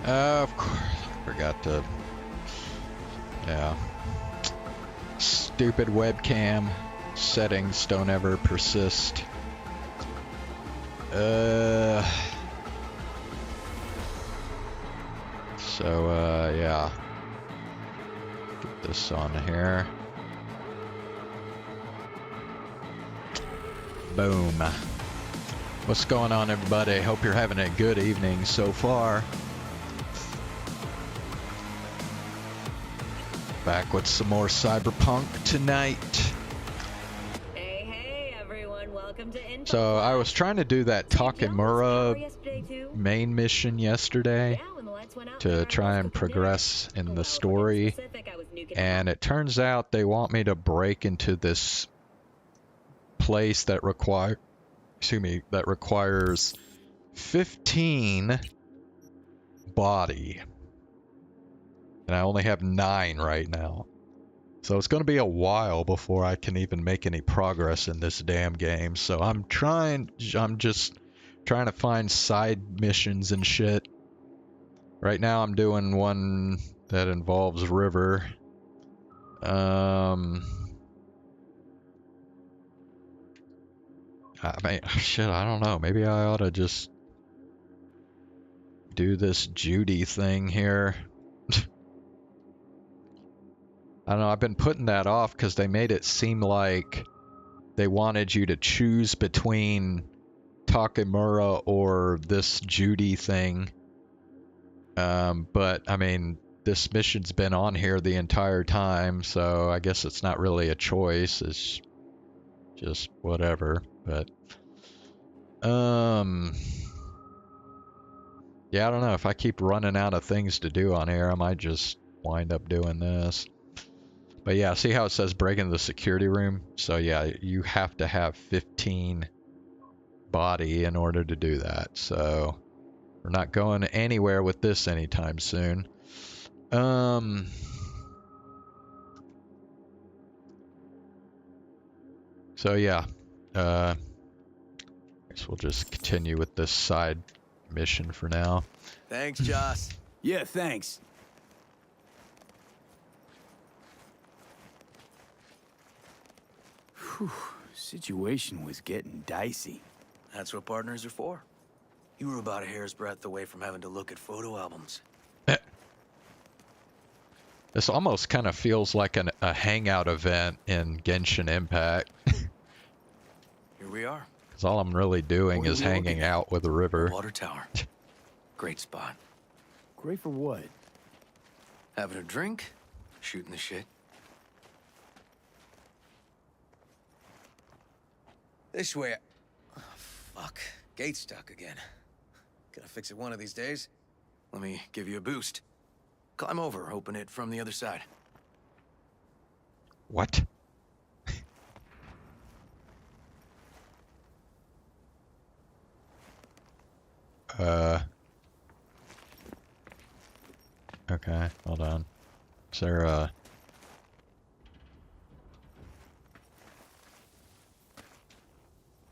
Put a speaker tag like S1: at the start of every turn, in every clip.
S1: Of course, forgot to. Yeah. Stupid webcam settings don't ever persist. Yeah. Get this on here. Boom. What's going on, everybody? Hope you're having a good evening so far. Back with some more Cyberpunk tonight.
S2: Hey, everyone. Welcome to Info.
S1: So I was trying to do that Takemura main mission yesterday to try and progress in the story, and it turns out they want me to break into this place that requires 15 body, and I only have 9 right now. So it's going to be a while before I can even make any progress in this damn game. So I'm just trying to find side missions and shit. Right now I'm doing one that involves river. I mean, shit, I don't know. Maybe I ought to just do this Judy thing here. I don't know, I've been putting that off because they made it seem like they wanted you to choose between Takemura or this Judy thing. But, I mean, this mission's been on here the entire time, so I guess it's not really a choice. It's just whatever. But, yeah, I don't know. If I keep running out of things to do on here, I might just wind up doing this. But yeah, see how it says break into the security room? So yeah, you have to have 15 body in order to do that. So we're not going anywhere with this anytime soon. So yeah, I guess we'll just continue with this side mission for now.
S3: Thanks, Joss.
S4: Yeah, thanks. Whew, situation was getting dicey.
S3: That's what partners are for. You were about a hair's breadth away from having to look at photo albums.
S1: This almost kind of feels like a hangout event in Genshin Impact.
S3: Here we are.
S1: Because all I'm really doing is hanging out with the river.
S3: Water tower. Great spot.
S4: Great for what?
S3: Having a drink, shooting the shit. This way. Oh, fuck. Gate's stuck again. Gonna fix it one of these days. Let me give you a boost. Climb over, open it from the other side.
S1: What? Okay, hold on. Is there a...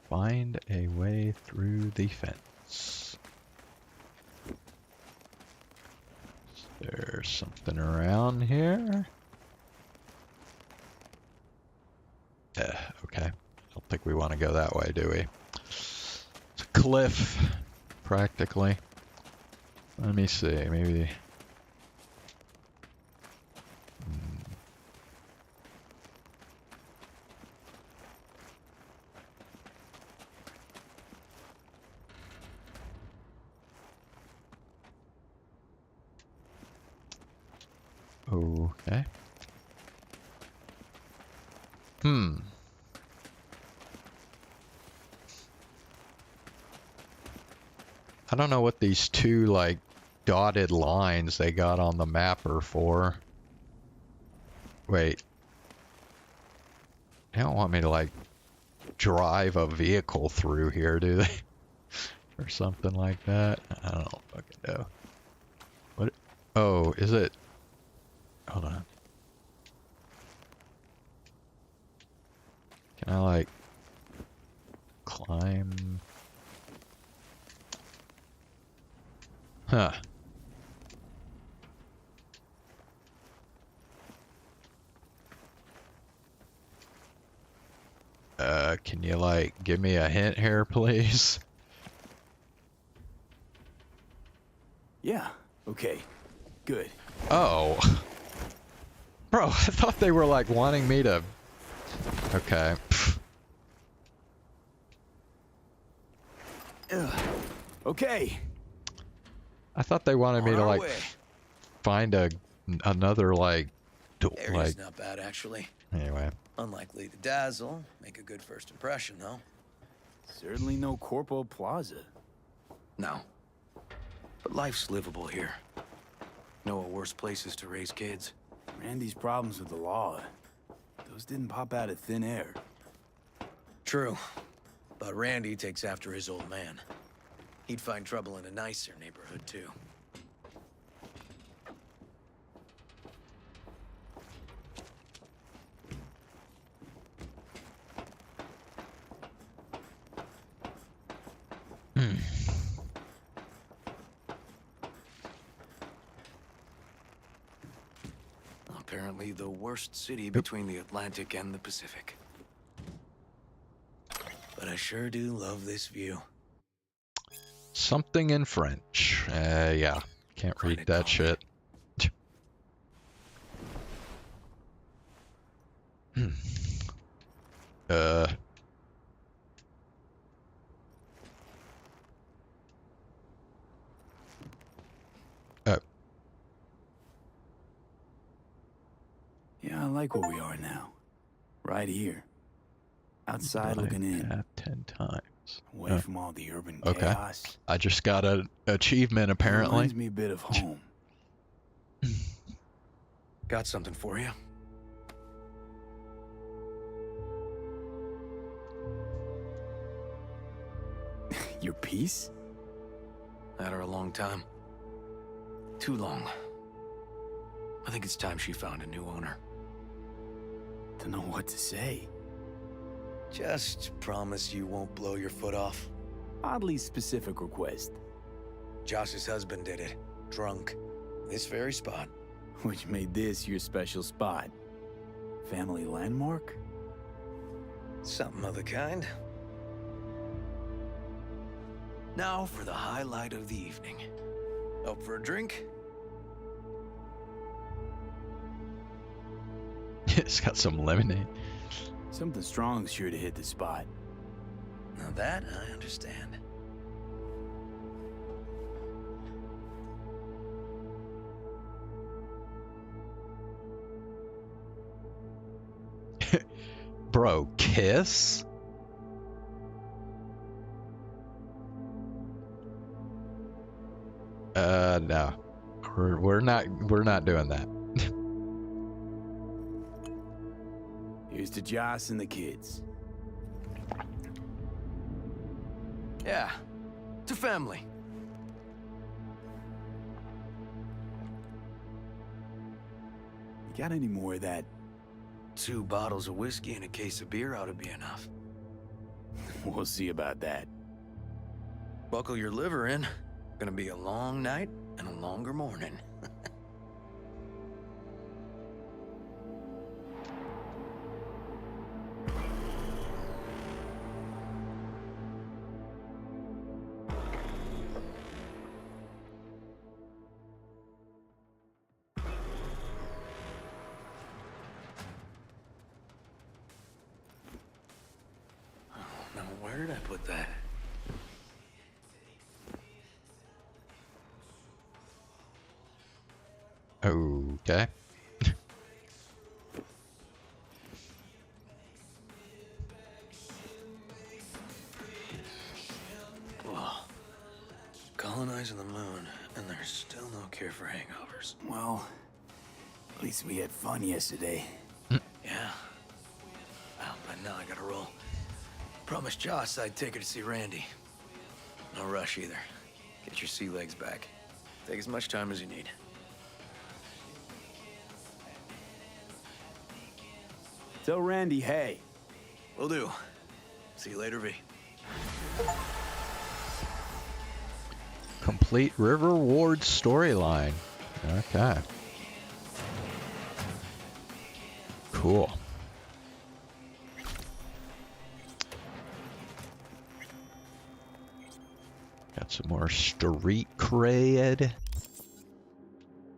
S1: Find a way through the fence. Is there something around here? Okay. I don't think we want to go that way, do we? It's a cliff, practically. Let me see, maybe... Okay. I don't know what these two, like, dotted lines they got on the map are for. Wait. They don't want me to, like, drive a vehicle through here, do they? Or something like that? I don't fucking know. What? Oh, is it? Hold on. Can I, like, climb? Huh. Can you, like, give me a hint here, please?
S4: Yeah, okay. Good.
S1: Oh. Bro, I thought they were, like, wanting me to... Okay.
S4: Okay.
S1: I thought they wanted me
S3: On
S1: to,
S3: our
S1: like,
S3: way.
S1: find another, like...
S3: Area's not bad, actually.
S1: Anyway.
S3: Unlikely to dazzle. Make a good first impression, though.
S4: Certainly no Corpo Plaza.
S3: No. But life's livable here. Know of worse places to raise kids.
S4: Randy's problems with the law. Those didn't pop out of thin air.
S3: True. But Randy takes after his old man. He'd find trouble in a nicer neighborhood, too. Apparently the worst city between the Atlantic and the Pacific. But I sure do love this view.
S1: Something in French. Yeah. Can't
S3: Find
S1: read
S3: it
S1: that
S3: calming.
S1: shit. uh... Oh.
S4: Yeah, I like where we are now. Right here. Outside looking in.
S1: 10 times.
S4: Away from all the urban
S1: Okay.
S4: chaos.
S1: I just got an achievement, apparently.
S4: Reminds me a bit of home.
S3: Got something for you.
S4: Your piece?
S3: Had her a long time. Too long. I think it's time she found a new owner.
S4: Don't know what to say.
S3: Just promise you won't blow your foot off.
S4: Oddly specific request.
S3: Josh's husband did it. Drunk. This very spot.
S4: Which made this your special spot. Family landmark?
S3: Something of the kind. Now for the highlight of the evening. Up for a drink?
S1: It's got some lemonade.
S4: Something strong's sure to hit the spot.
S3: Now that I understand.
S1: Bro, kiss? No. We're not doing that.
S4: Here's to Joss and the kids.
S3: Yeah. To family.
S4: You got any more of that?
S3: 2 bottles of whiskey and a case of beer ought to be enough.
S4: We'll see about that.
S3: Buckle your liver in. Gonna be a long night and a longer morning. Now, where did I put that?
S1: Okay.
S3: Whoa. Colonizing the moon, and there's still no cure for hangovers.
S4: Well, at least we had fun yesterday.
S3: Yeah. Well, but now I gotta roll. Promised Joss I'd take her to see Randy. No rush either. Get your sea legs back. Take as much time as you need.
S4: Tell Randy, hey.
S3: Will do. See you later, V.
S1: Complete River Ward storyline. Okay. Cool. Got some more street cred.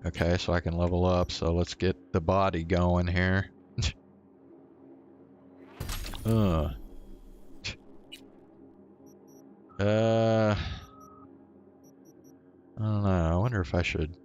S1: Okay, so I can level up, so let's get the body going here. uh. I don't know. I wonder if I should.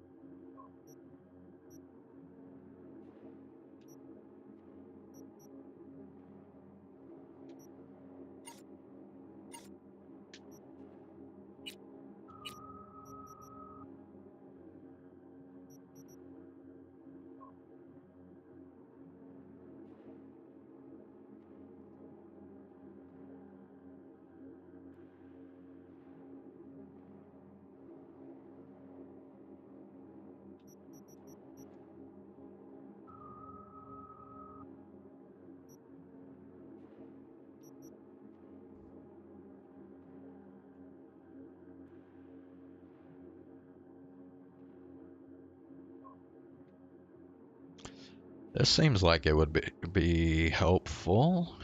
S1: This seems like it would be helpful.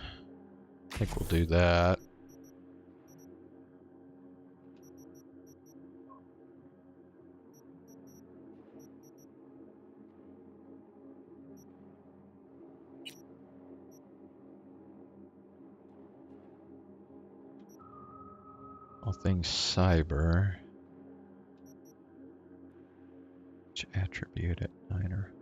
S1: I think we'll do that. All things cyber. Which attribute at Niner?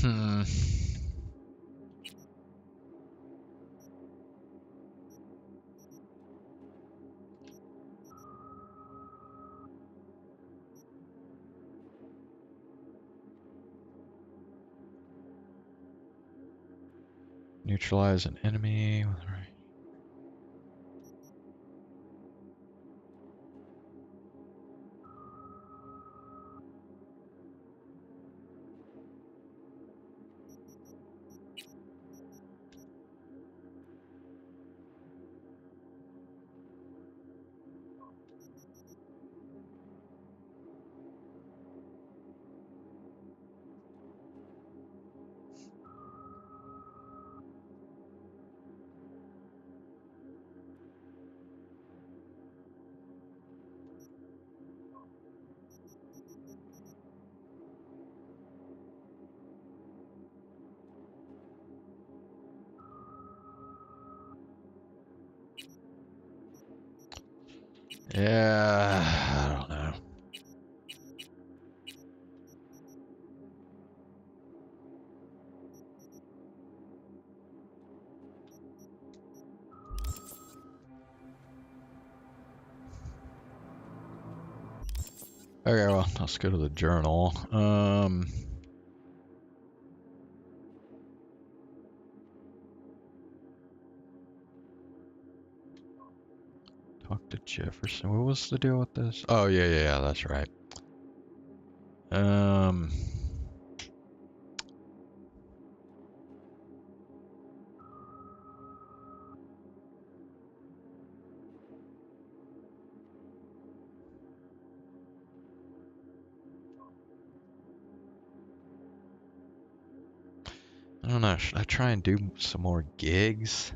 S1: Hmm. Neutralize an enemy. Yeah, I don't know. Okay, well, let's go to the journal. Talk to Jefferson. What was the deal with this? Oh, yeah, that's right. I don't know. Should I try and do some more gigs?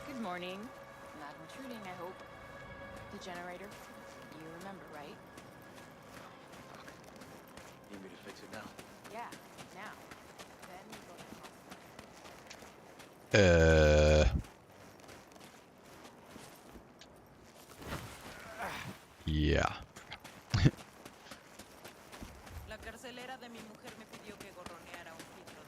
S5: Good morning. Not intruding, I hope. The generator. You remember, right?
S3: Need me to fix it now?
S5: Yeah, now. Then you go to the hospital.
S1: Yeah.
S5: La carcelera de mi mujer me pidió que gorroneara un filtro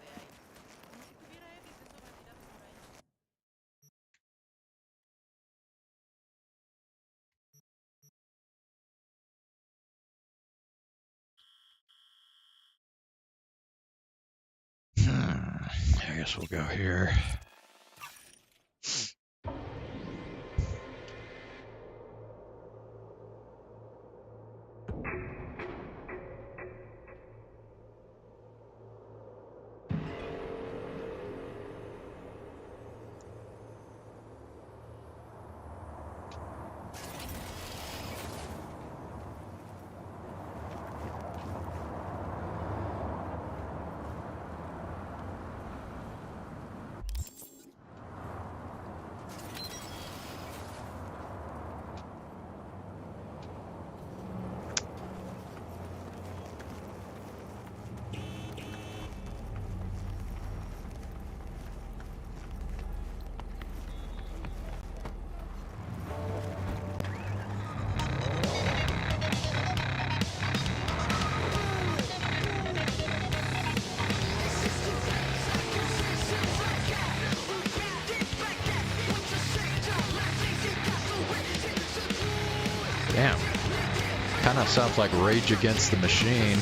S1: guess we'll go here. Damn. Kind of sounds like Rage Against the Machine.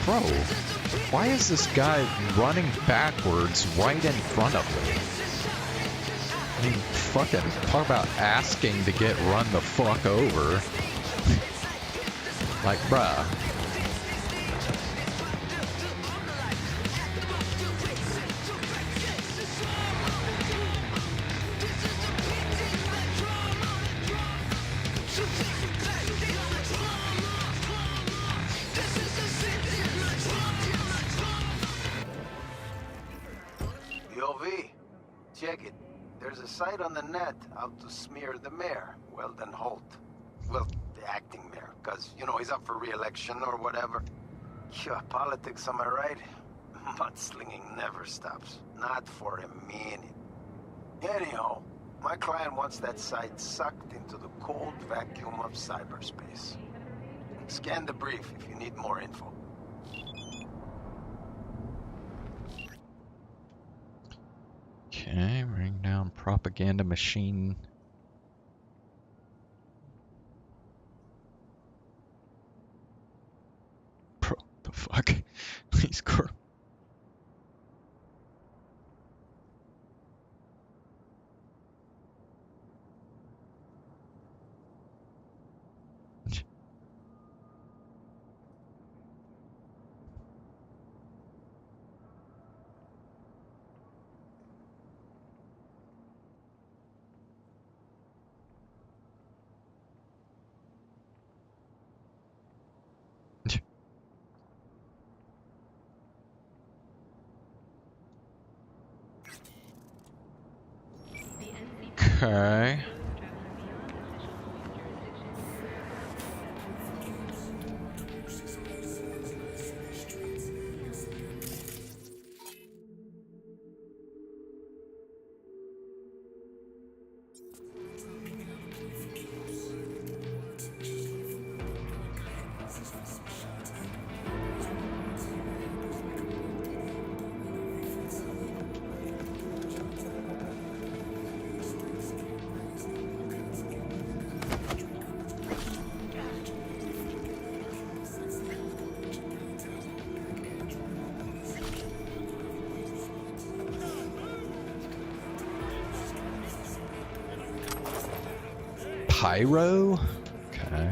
S1: Bro, why is this guy running backwards right in front of me? I mean, fucking talk about asking to get run the fuck over. Like, bruh.
S6: Yo, V, check it. There's a site on the net out to smear the mayor, Weldon Holt. Well, the acting mayor, because, you know, he's up for re-election or whatever. Yeah, politics, am I right? Mudslinging never stops. Not for a minute. Anyhow, my client wants that site sucked into the cold vacuum of cyberspace. Scan the brief if you need more info.
S1: Okay, bring down propaganda machine. Bro, the fuck? These girls. Okay. Pyro? Okay.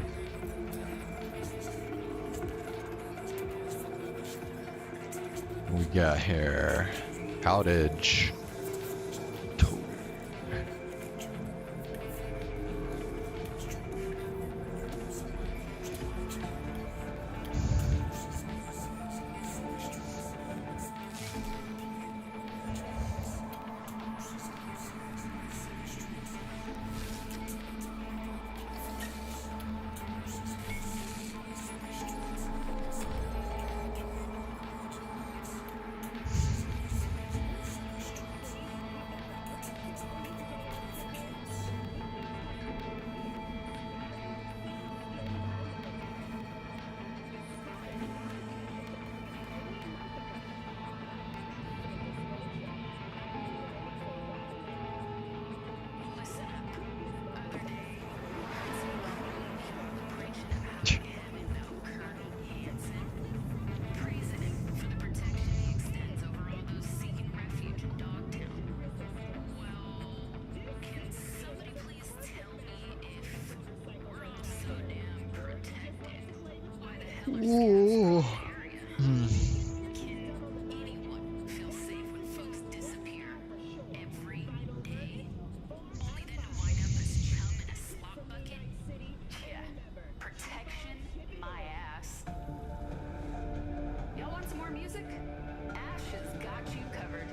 S1: What we got here? Outage. Ooh. Hmm.
S5: Protection, my ass. Y'all want some more music? Ash has got you covered.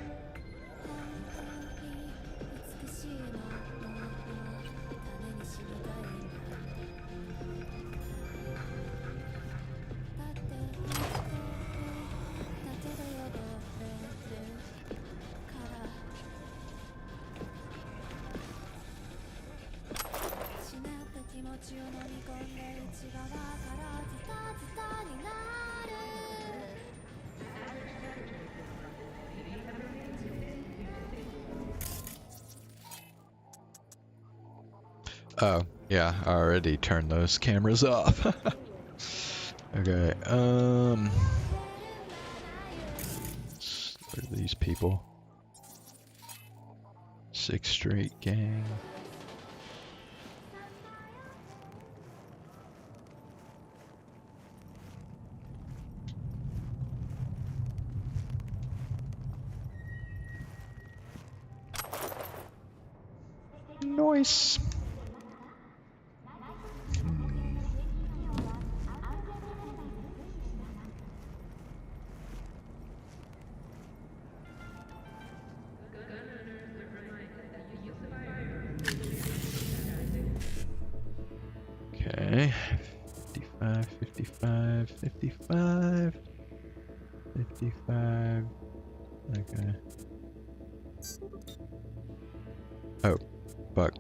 S1: Oh, yeah, I already turned those cameras off. Okay, look at these people. 6th Street Gang. Nice. Okay, 55, 55, 55, 55, okay. Oh, fuck.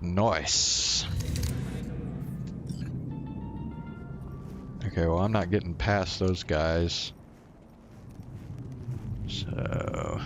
S1: Nice. Okay, well, I'm not getting past those guys. So...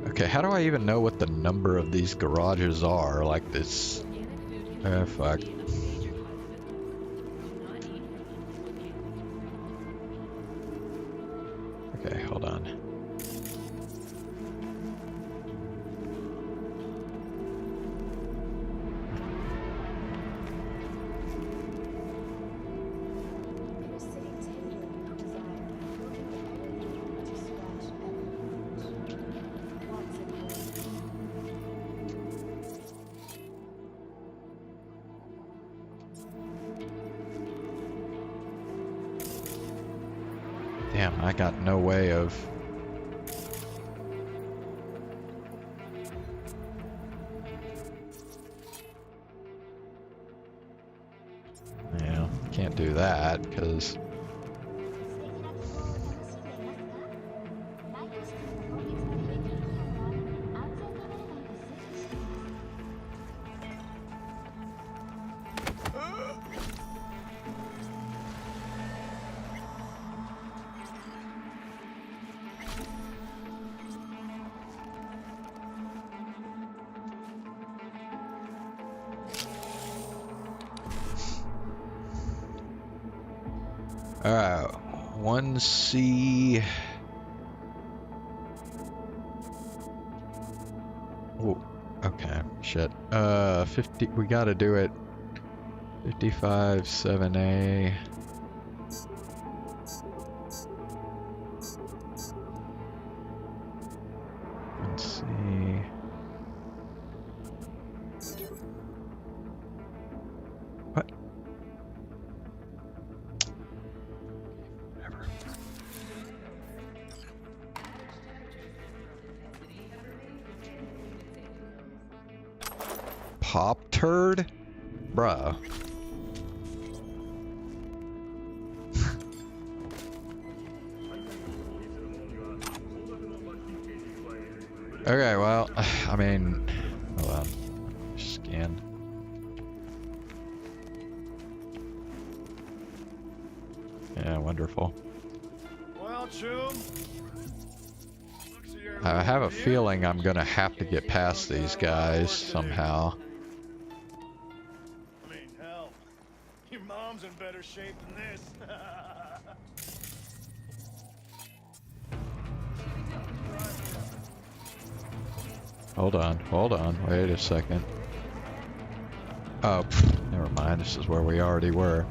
S1: Okay, how do I even know what the number of these garages are? Like this... Oh, fuck. Okay, hold on. Damn, I got no way of... Yeah, can't do that, because... Alright, 1C... Oh, okay, shit. 50, we gotta do it. 55, 7A. Let's see. What? Whatever. Pop turd? Bruh. Okay, well, I mean, hold on. Scan. Yeah, wonderful.
S7: Well, Chum.
S1: I have a feeling I'm gonna have to get past these guys somehow.
S7: I mean, hell, your mom's in better shape than this.
S1: Hold on, wait a second. Oh, never mind, this is where we already were.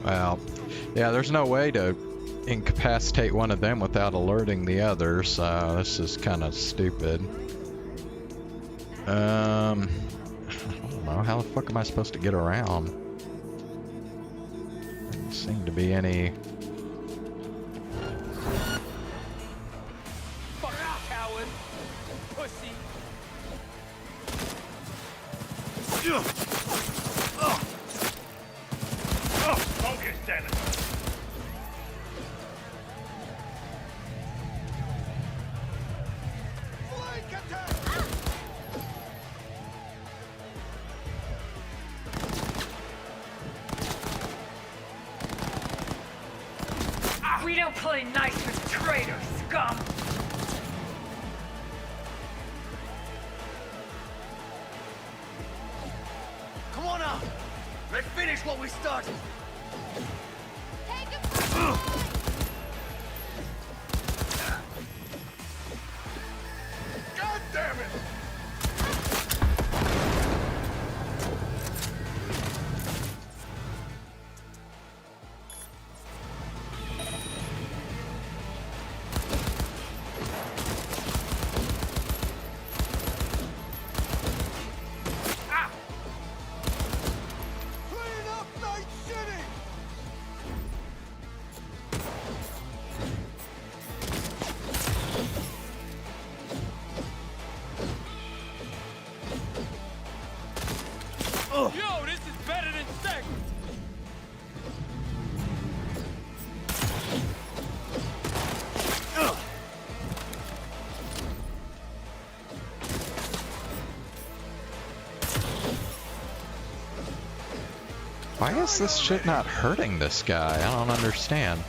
S1: Well, yeah, there's no way to incapacitate one of them without alerting the others, so this is kind of stupid. I don't know, how the fuck am I supposed to get around? Doesn't seem to be any...
S7: Fuck out, coward! Pussy! Focus, damn it! Flank attack!
S8: We don't play nice with traitors, scum!
S3: Come on out! Let's finish what we started!
S7: God damn it! Clean up Night City! Yo, this is better than sex!
S1: Why is this shit not hurting this guy? I don't understand.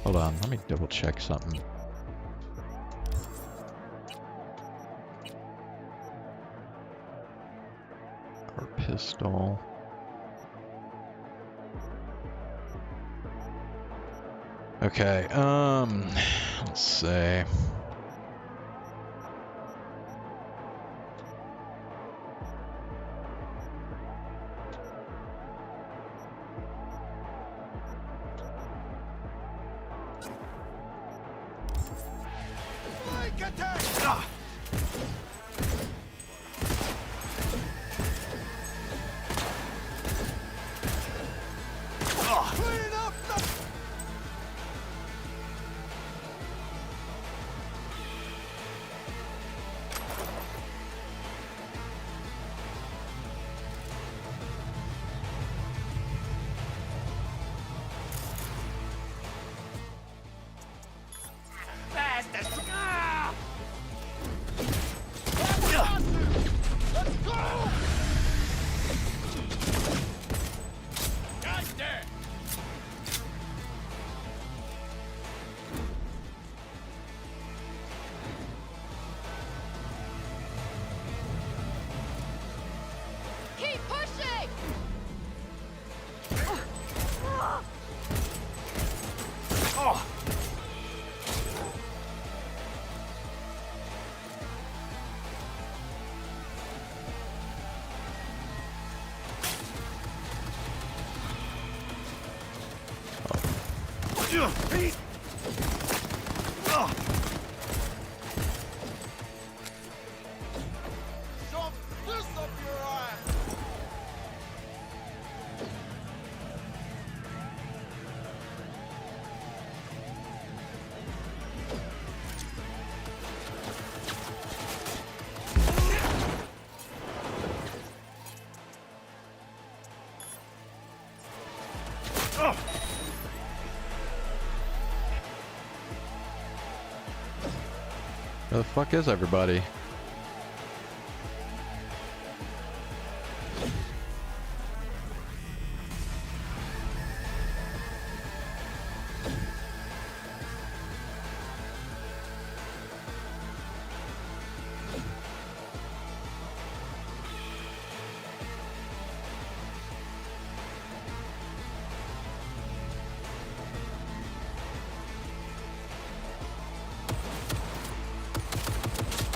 S1: Hold on, let me double check something. Or pistol. Okay, let's see.
S7: Flank attack! Clean up the...
S1: Where the fuck is everybody?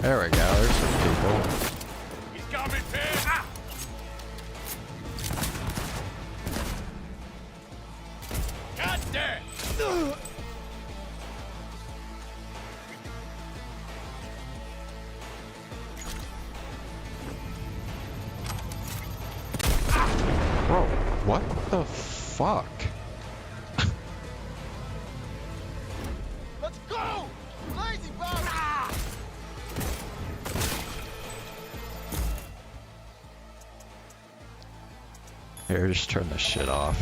S1: There we go, there's some people.
S7: He's got me pinned. Ah! God damn!
S1: Bro, what the fuck?
S7: Let's go! Lazy bastard!
S1: Here, just turn this shit off.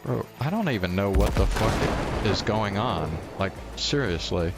S1: Bro, I don't even know what the fuck is going on. Like, seriously.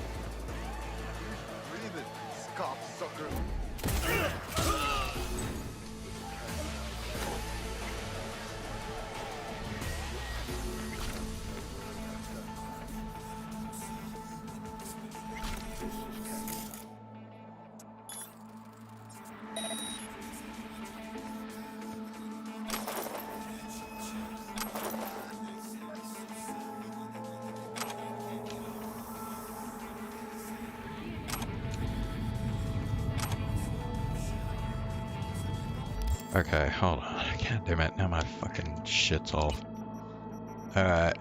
S1: Okay, hold on. God damn it, now my fucking shit's off. Alright.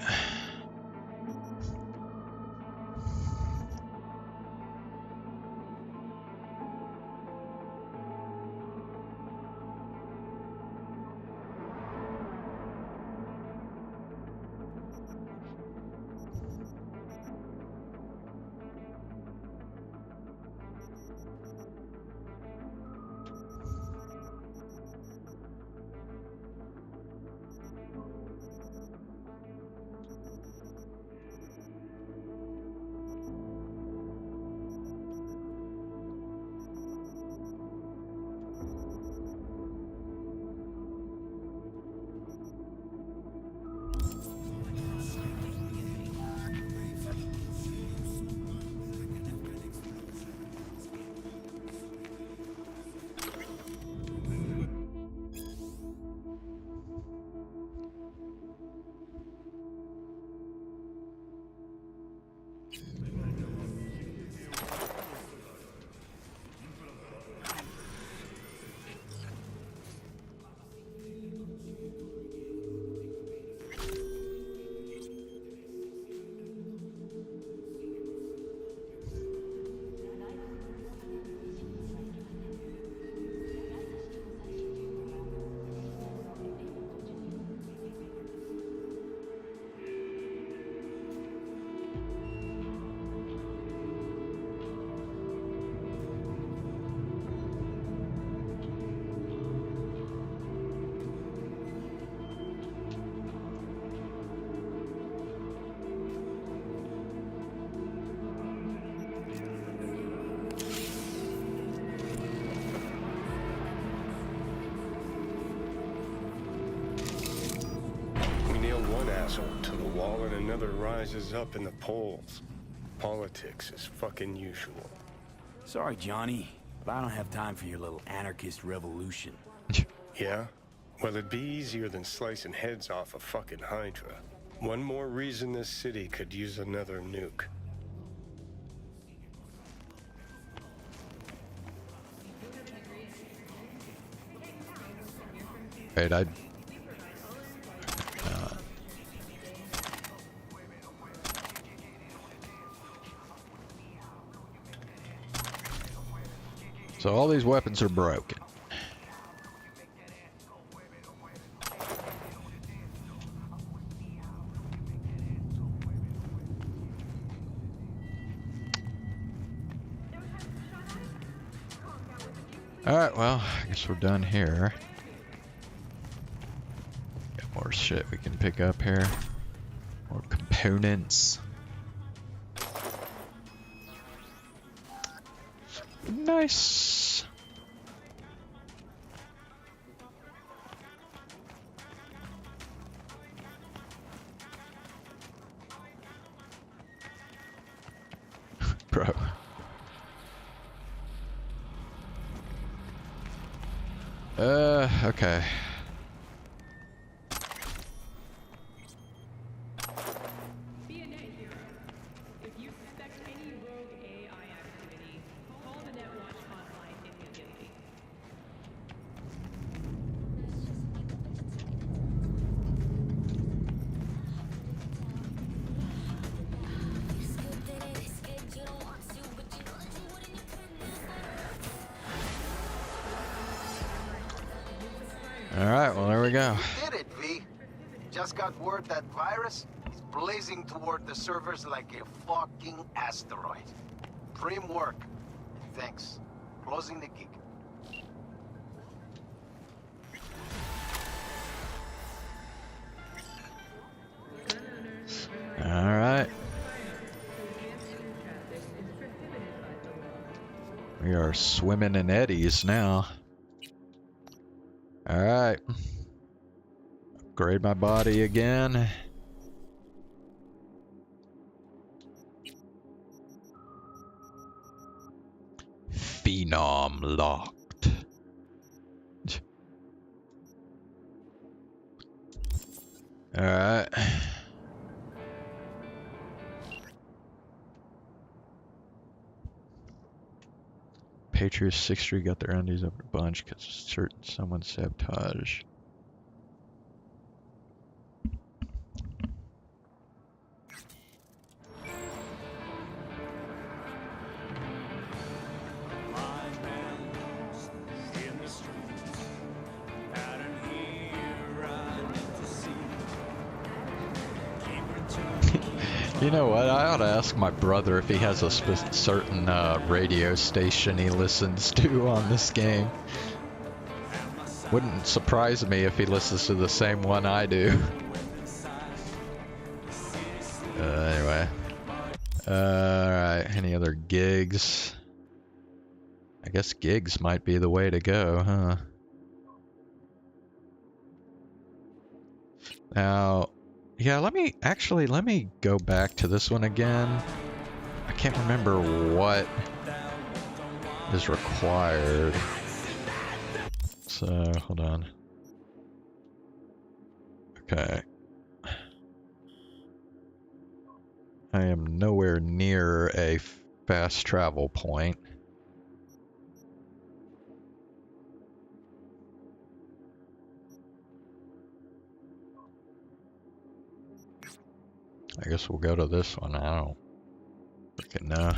S9: To the wall and another rises up in the polls. Politics is fucking usual.
S4: Sorry, Johnny. But I don't have time for your little anarchist revolution.
S9: Yeah? Well, it'd be easier than slicing heads off a fucking Hydra. One more reason this city could use another nuke.
S1: Wait, so all these weapons are broken. Alright, well, I guess we're done here. Got more shit we can pick up here. More components. Nice. Bro. Okay. Alright, well there we go.
S6: You did it, V. Just got word that virus is blazing toward the servers like a fucking asteroid. Prim work. Thanks. Closing the gig.
S1: Alright. We are swimming in eddies now. Alright. Upgrade my body again. Phenom locked. Alright. Patriots 6th Street got their undies up a bunch because certain someone sabotage. You know what? I ought to ask my brother if he has a certain radio station he listens to on this game. Wouldn't surprise me if he listens to the same one I do. Anyway. Alright, any other gigs? I guess gigs might be the way to go, huh? Now... yeah, let me go back to this one again. I can't remember what is required. So, hold on. Okay. I am nowhere near a fast travel point. I guess we'll go to this one. I don't freaking know.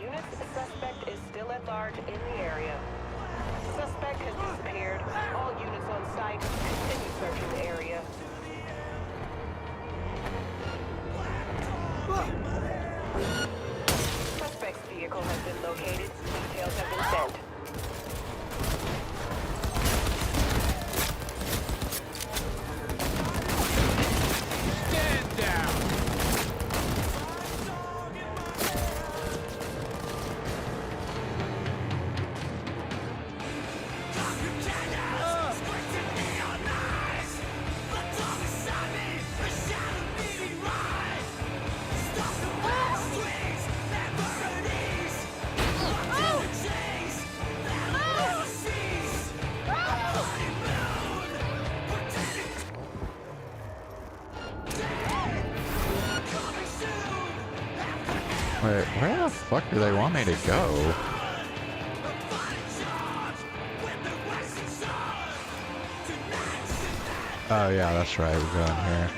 S10: units, suspect is still at large in the area. Suspect has disappeared. All units on site continue searching the area. Suspect's vehicle has been located. Details have been sent.
S7: Stand down!
S1: Wait, where the fuck do they want me to go? Oh yeah, that's right, we're going here.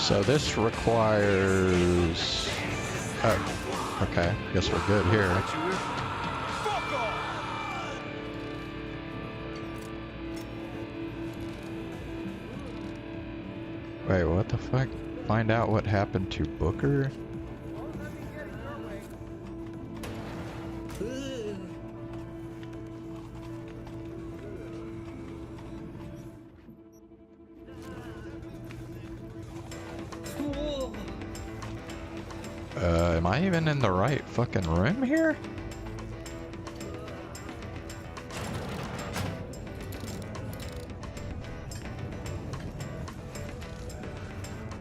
S1: So this requires... Oh, okay. Guess we're good here. Wait, what the fuck? Find out what happened to Booker? Am I even in the right fucking room here?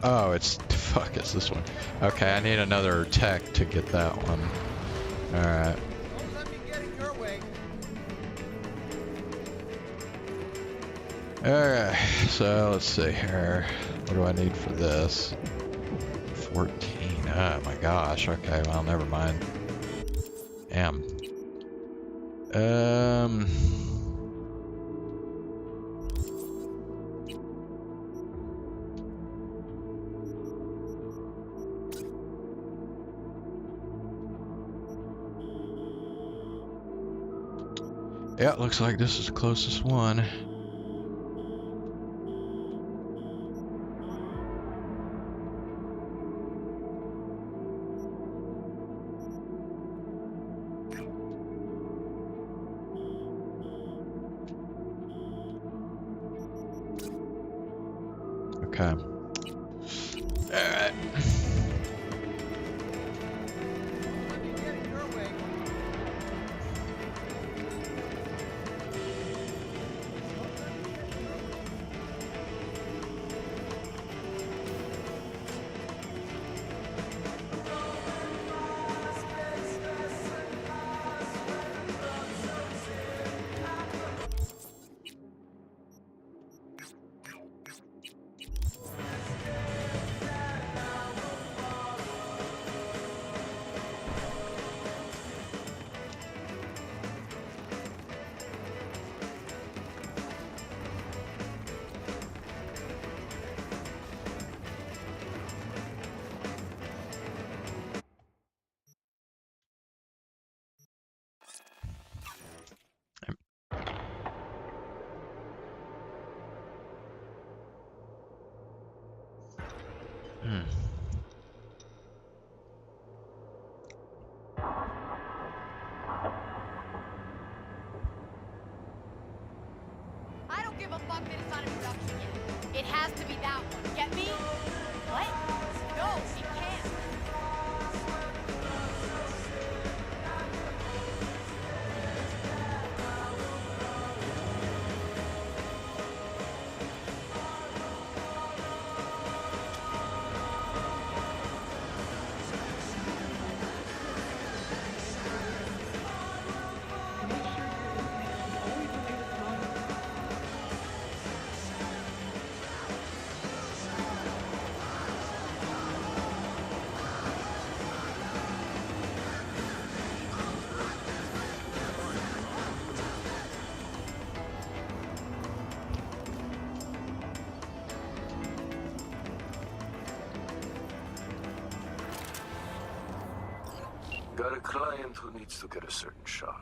S1: Oh, it's this one. Okay, I need another tech to get that one. Alright.
S7: Don't let me get in your way.
S1: Alright, so let's see here. What do I need for this? 14. Oh my gosh. Okay, well, never mind. Damn. Yeah, looks like this is the closest one. Okay. Alright.
S7: Let me get in your way.
S5: I don't give a fuck that it's not in production yet. It has to be that one. Get me? What? No, it can't.
S11: Got a client who needs to get a certain shard.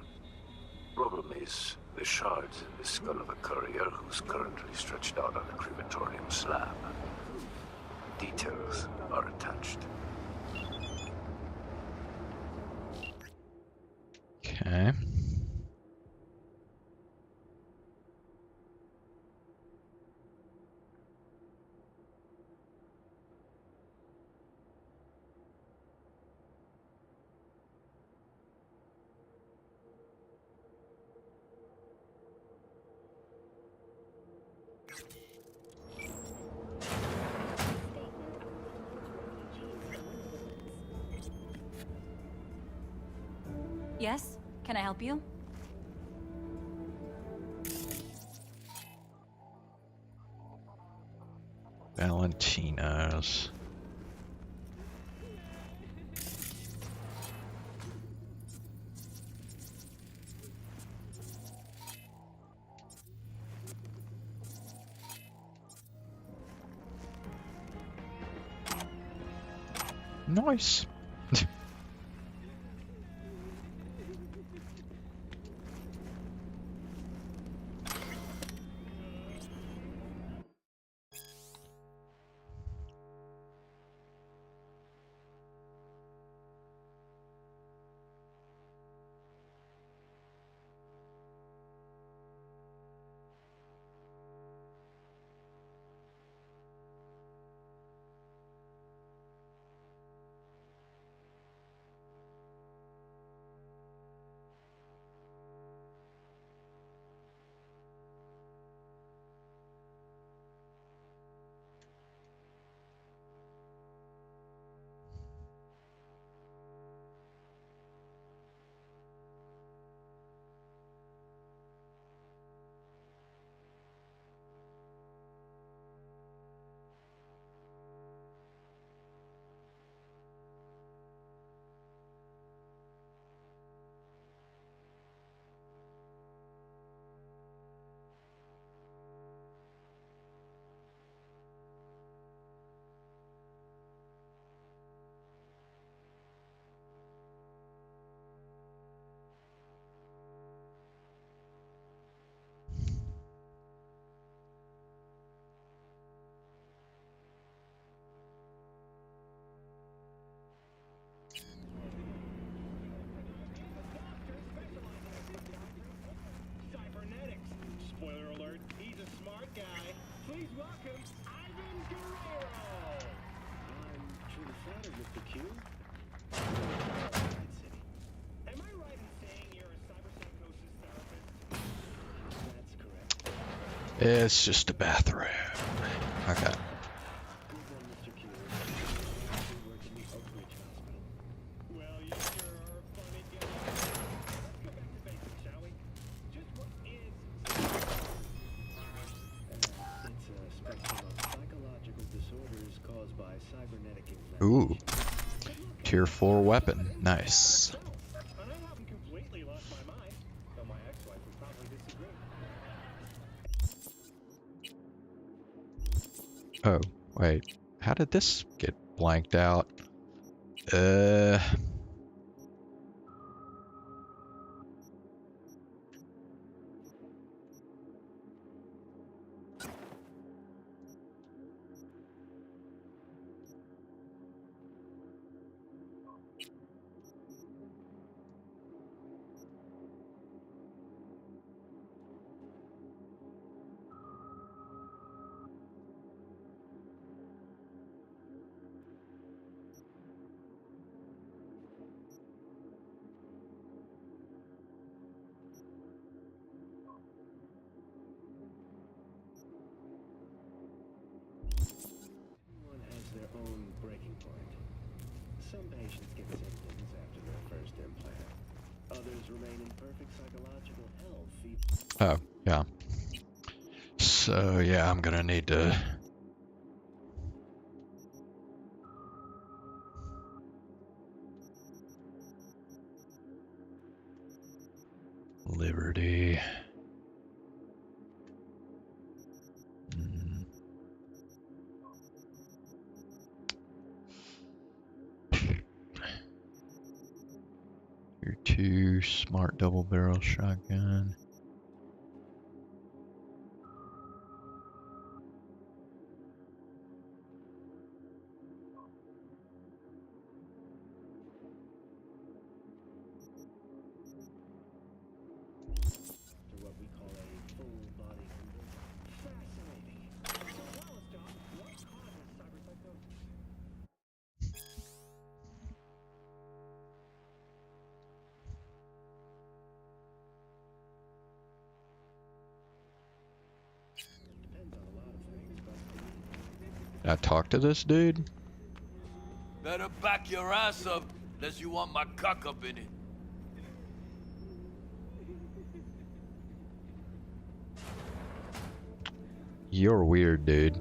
S11: Problem is, the shard's in the skull of a courier who's currently stretched out on a crematorium slab. Details are attached.
S1: Okay.
S2: Yes? Can I help you?
S1: Valentina's. Nice.
S7: Cybernetics. Spoiler alert, he's a smart guy. Please welcome Ivan Guerrero. I'm truly flattered, Mr. Q. Am I right in saying you're a cyberpsychosis therapist? That's correct.
S1: It's just a bathroom. Okay.
S7: Good one, Mr. Q. You work in the Oak Ridge Hospital. Well, you sure are a funny guy. Let's go back to basics, shall we? Just what is it's a spectrum of psychological disorders caused by cybernetic
S1: Ooh.
S7: implantation.
S1: Tier 4 weapon. Nice.
S7: And I haven't completely lost my mind, though my ex-wife would probably disagree.
S1: Oh, wait. How did this get blanked out?
S7: Everyone has their own breaking point. Some patients get symptoms after their first implant. Others remain in perfect psychological health.
S1: Oh, yeah. So, yeah, I'm gonna need to... Liberty. Tier 2 smart double barrel shotgun.
S7: To what we call a full body conversion. Fascinating. So tell us, Doc, what causes cyberpsychosis? Depends on a lot of things, but
S1: Did I talk to this dude?
S12: Better back your ass up, unless you want my cock up in it.
S1: You're weird, dude.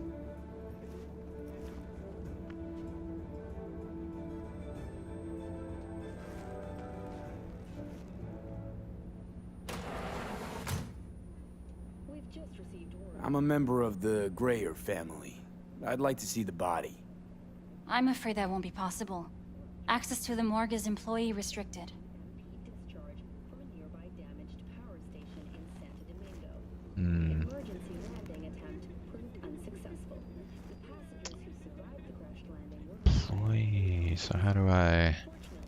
S10: We've just received word.
S4: I'm a member of the Grayer family. I'd like to see the body.
S2: I'm afraid that won't be possible. Access to the morgue is employee restricted.
S10: Discharge from a nearby damaged power station in Santo Domingo.
S1: Hmm.
S10: Emergency landing attempt proved unsuccessful. The passengers who survived the crash landing were
S1: Please, so how do I...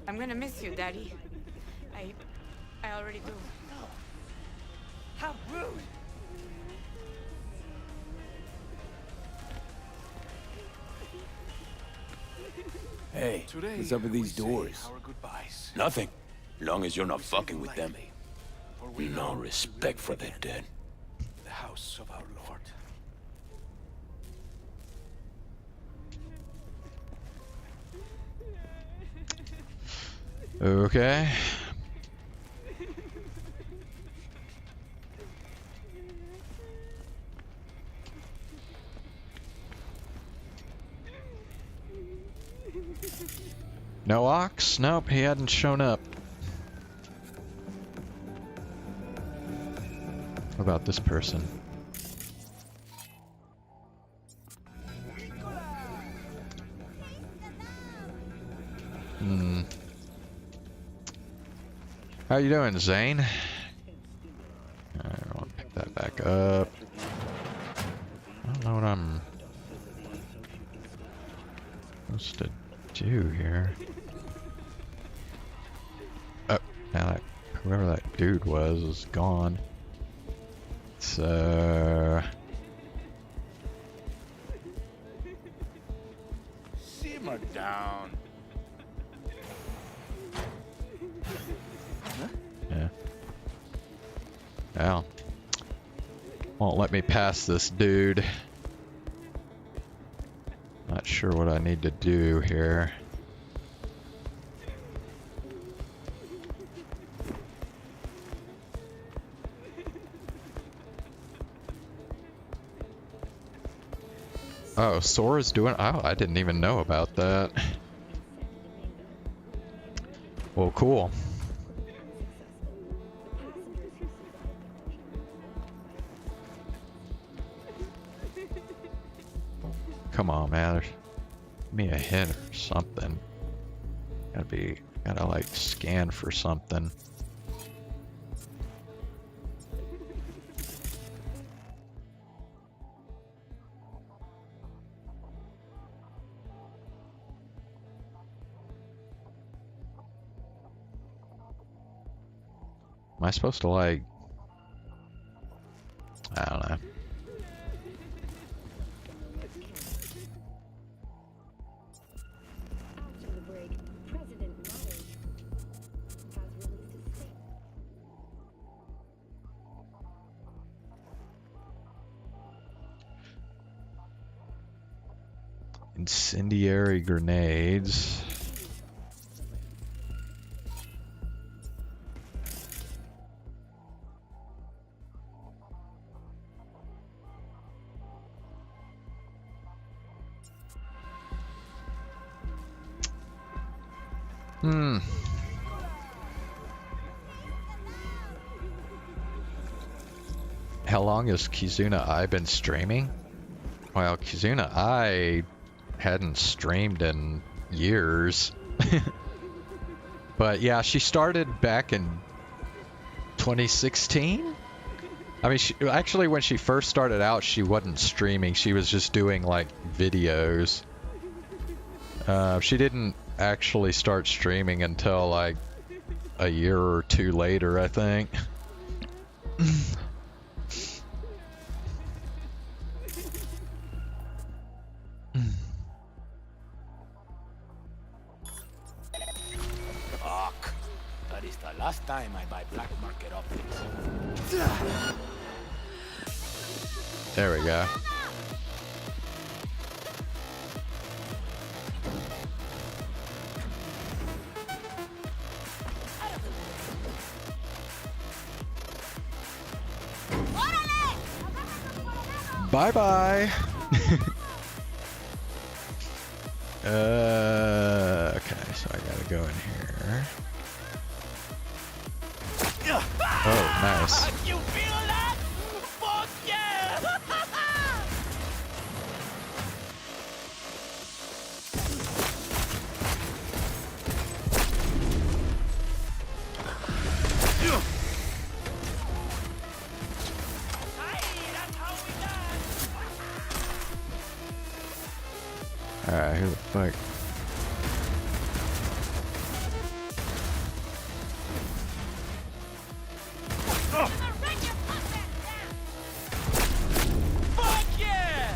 S5: I'm gonna miss you, Daddy. I already do.
S12: How rude!
S4: Hey, what's up with these doors?
S12: Our goodbyes.
S11: Nothing. Long as you're not fucking with them. No respect for the dead.
S12: The house of our Lord.
S1: Okay. No Ox? Nope, he hadn't shown up. What about this person? Hmm. How you doing, Zane? I want to pick that back up. I don't know what I'm supposed to do here. Oh, now that whoever that dude was is gone. So
S12: Simmer down.
S1: yeah. Well, won't let me pass this dude. Not sure what I need to do here. Oh, Sora's doing... Oh, I didn't even know about that. Well, cool. Come on, man. Give me a hint or something. Gotta like scan for something. Am I supposed to like... I don't know.
S10: After the break, President Myers has released a statement.
S1: Incendiary grenades. How long has Kizuna Ai been streaming? Well, Kizuna Ai hadn't streamed in years. But yeah, she started back in 2016. I mean, actually, when she first started out, she wasn't streaming. She was just doing like videos. She didn't actually start streaming until like a year or two later, I think.
S4: Fuck. That is the last time I buy black market optics.
S1: There we go. Bye bye. Okay, so I gotta go in here. Oh, nice.
S8: You feel that? Fuck yeah!
S1: Alright, who the fuck?
S8: Fuck yeah!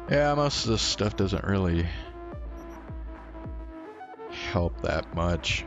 S1: Yeah, most of this stuff doesn't really help that much.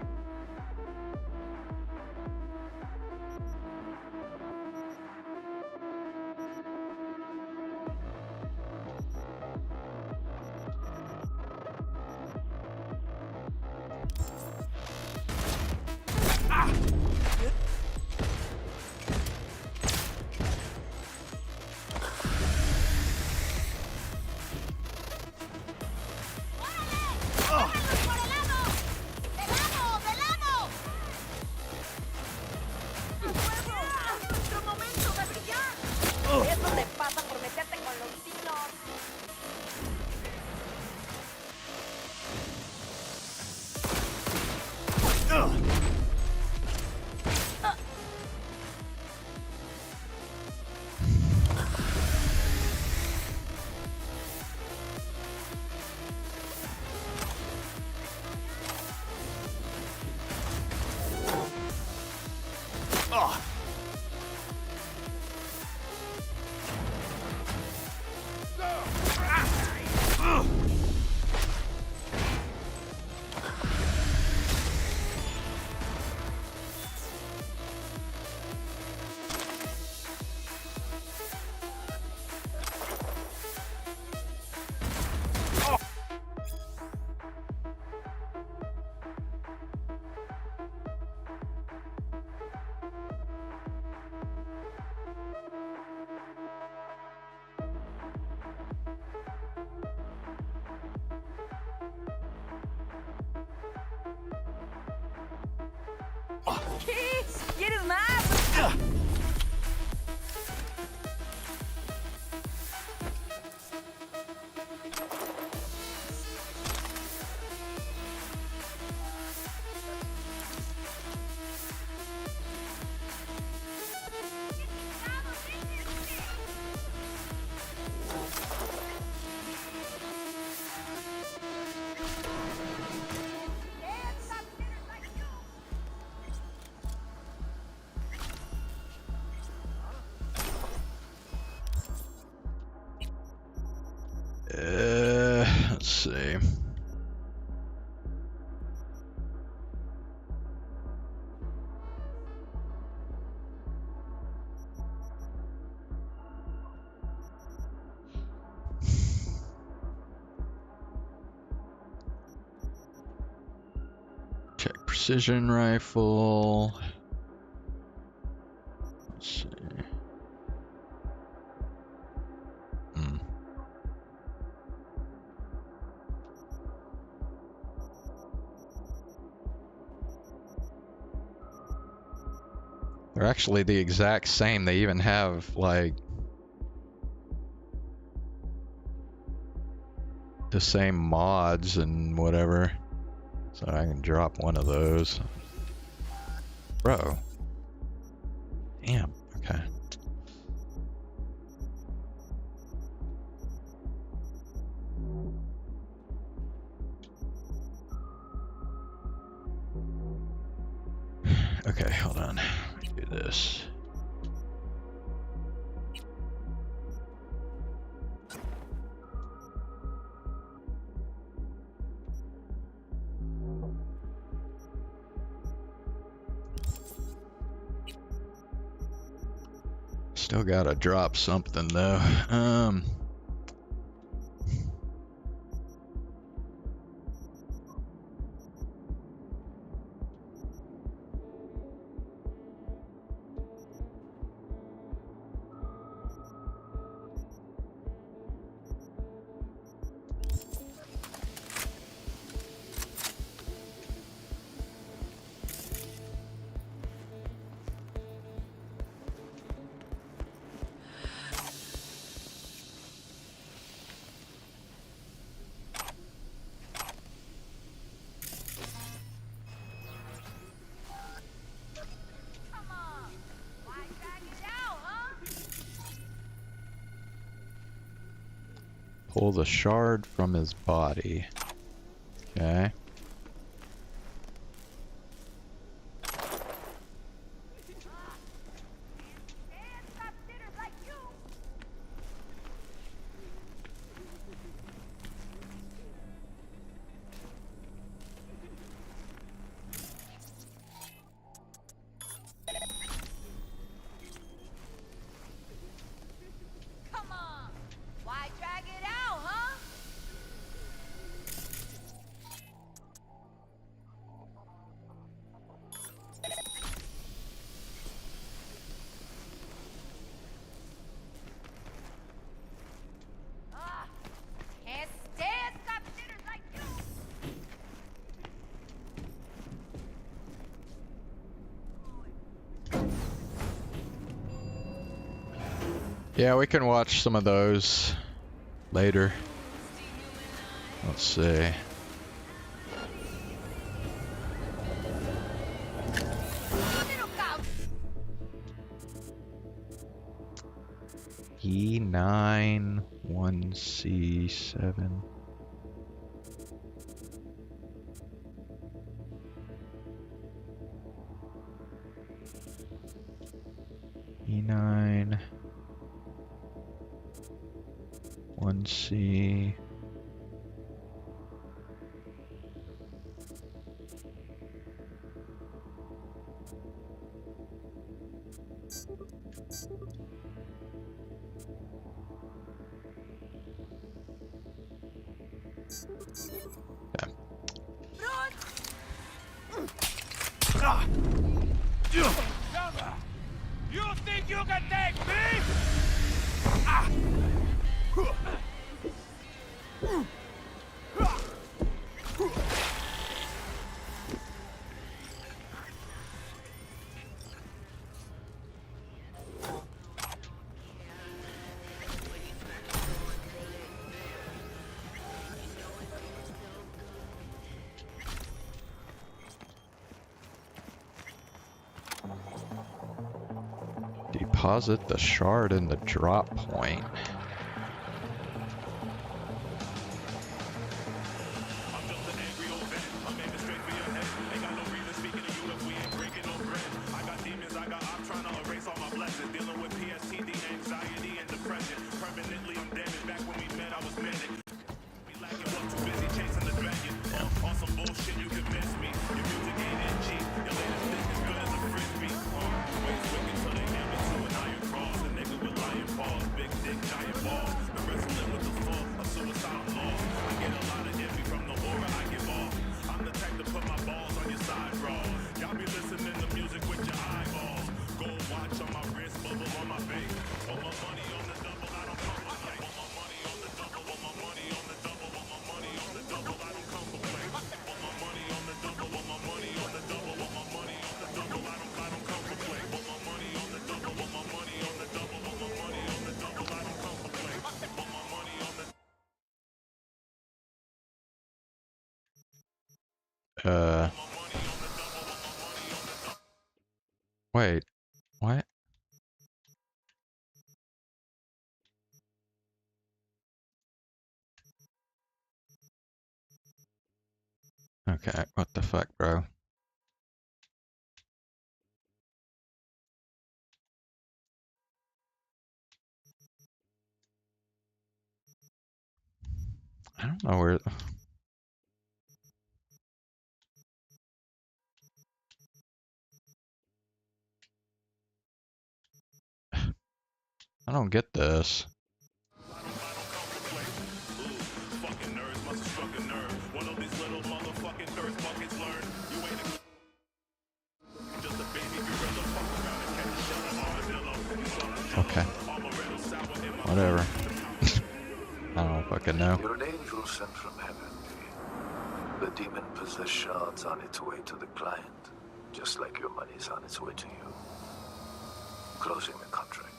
S5: Eso te pasa por meterte con los chinos.
S8: ¿Qué? ¿Quieres más?
S1: Let's see. Check precision rifle. Let's see. They're actually the exact same. They even have like the same mods and whatever. So I can drop one of those. Bro. Damn. Okay. Okay, hold on. Let me do this. Still gotta drop something though. Pull the shard from his body. Okay. Yeah, we can watch some of those later. Let's see. E9 1C7. E9 1C.
S12: You think you can take me?
S1: Deposit the shard in the drop point. Wait, what? Okay, what the fuck, bro? I don't know where. I don't get this. Okay. Whatever. I don't fucking know.
S11: You're an angel sent from heaven. The demon-possessed shard's on its way to the client, just like your money's on its way to you. Closing the contract.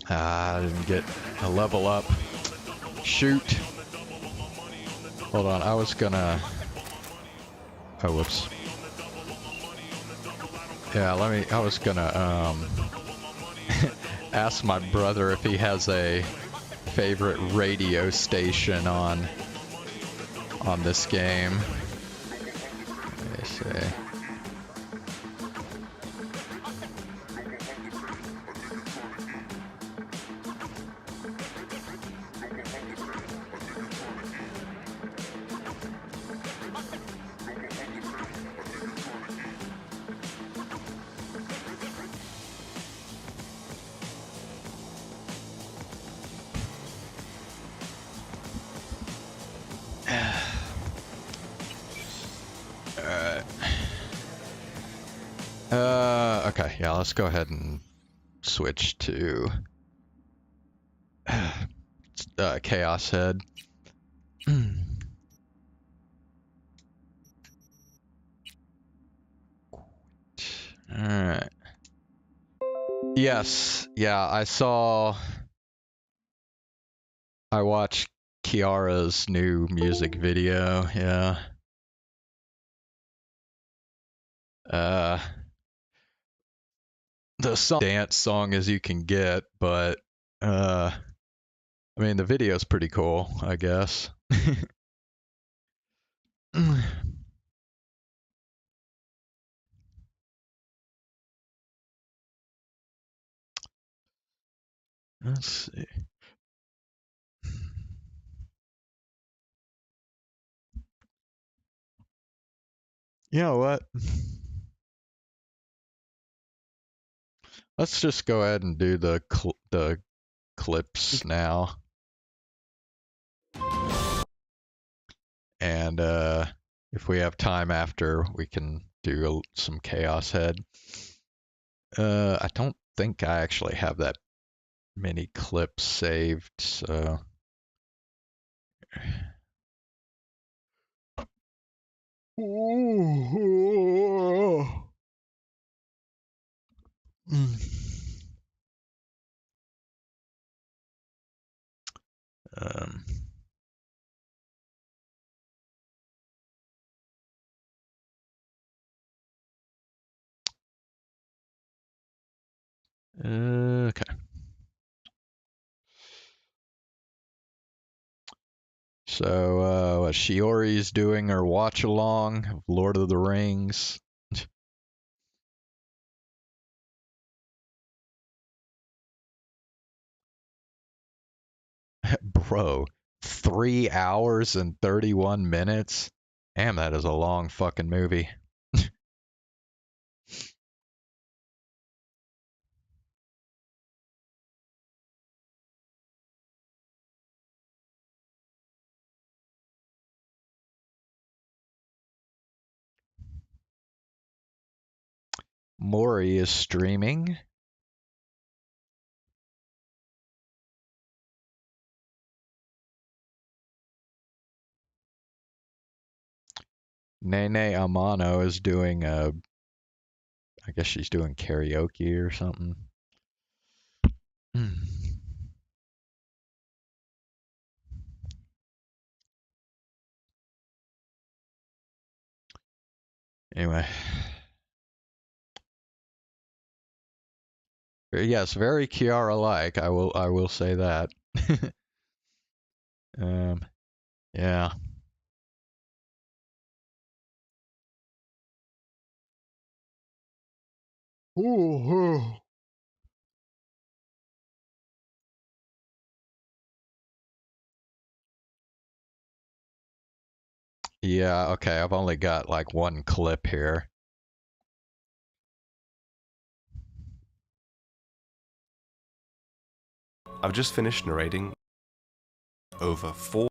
S1: I didn't get a level up. Shoot. Hold on, I was gonna... Oh, whoops. Yeah, I was gonna, ask my brother if he has a favorite radio station on this game. Let me see. Okay, yeah, let's go ahead and switch to Chaos Head. Alright. Yes, yeah, I watched Kiara's new music video, yeah. The song, dance song as you can get, but I mean the video's pretty cool, I guess. Let's see. You know what? Let's just go ahead and do the clips now. And if we have time after, we can do some Chaos Head. I don't think I actually have that many clips saved, so... Um, okay. So, what Shiori's doing her watch along of Lord of the Rings. Bro, 3 hours and 31 minutes? Damn, that is a long fucking movie. Mori is streaming. Nene Amano is doing I guess she's doing karaoke or something. Anyway. Yes, very Kiara-like. I will say that. Yeah. Ooh. Yeah, okay, I've only got like one clip here.
S13: I've just finished narrating over 4.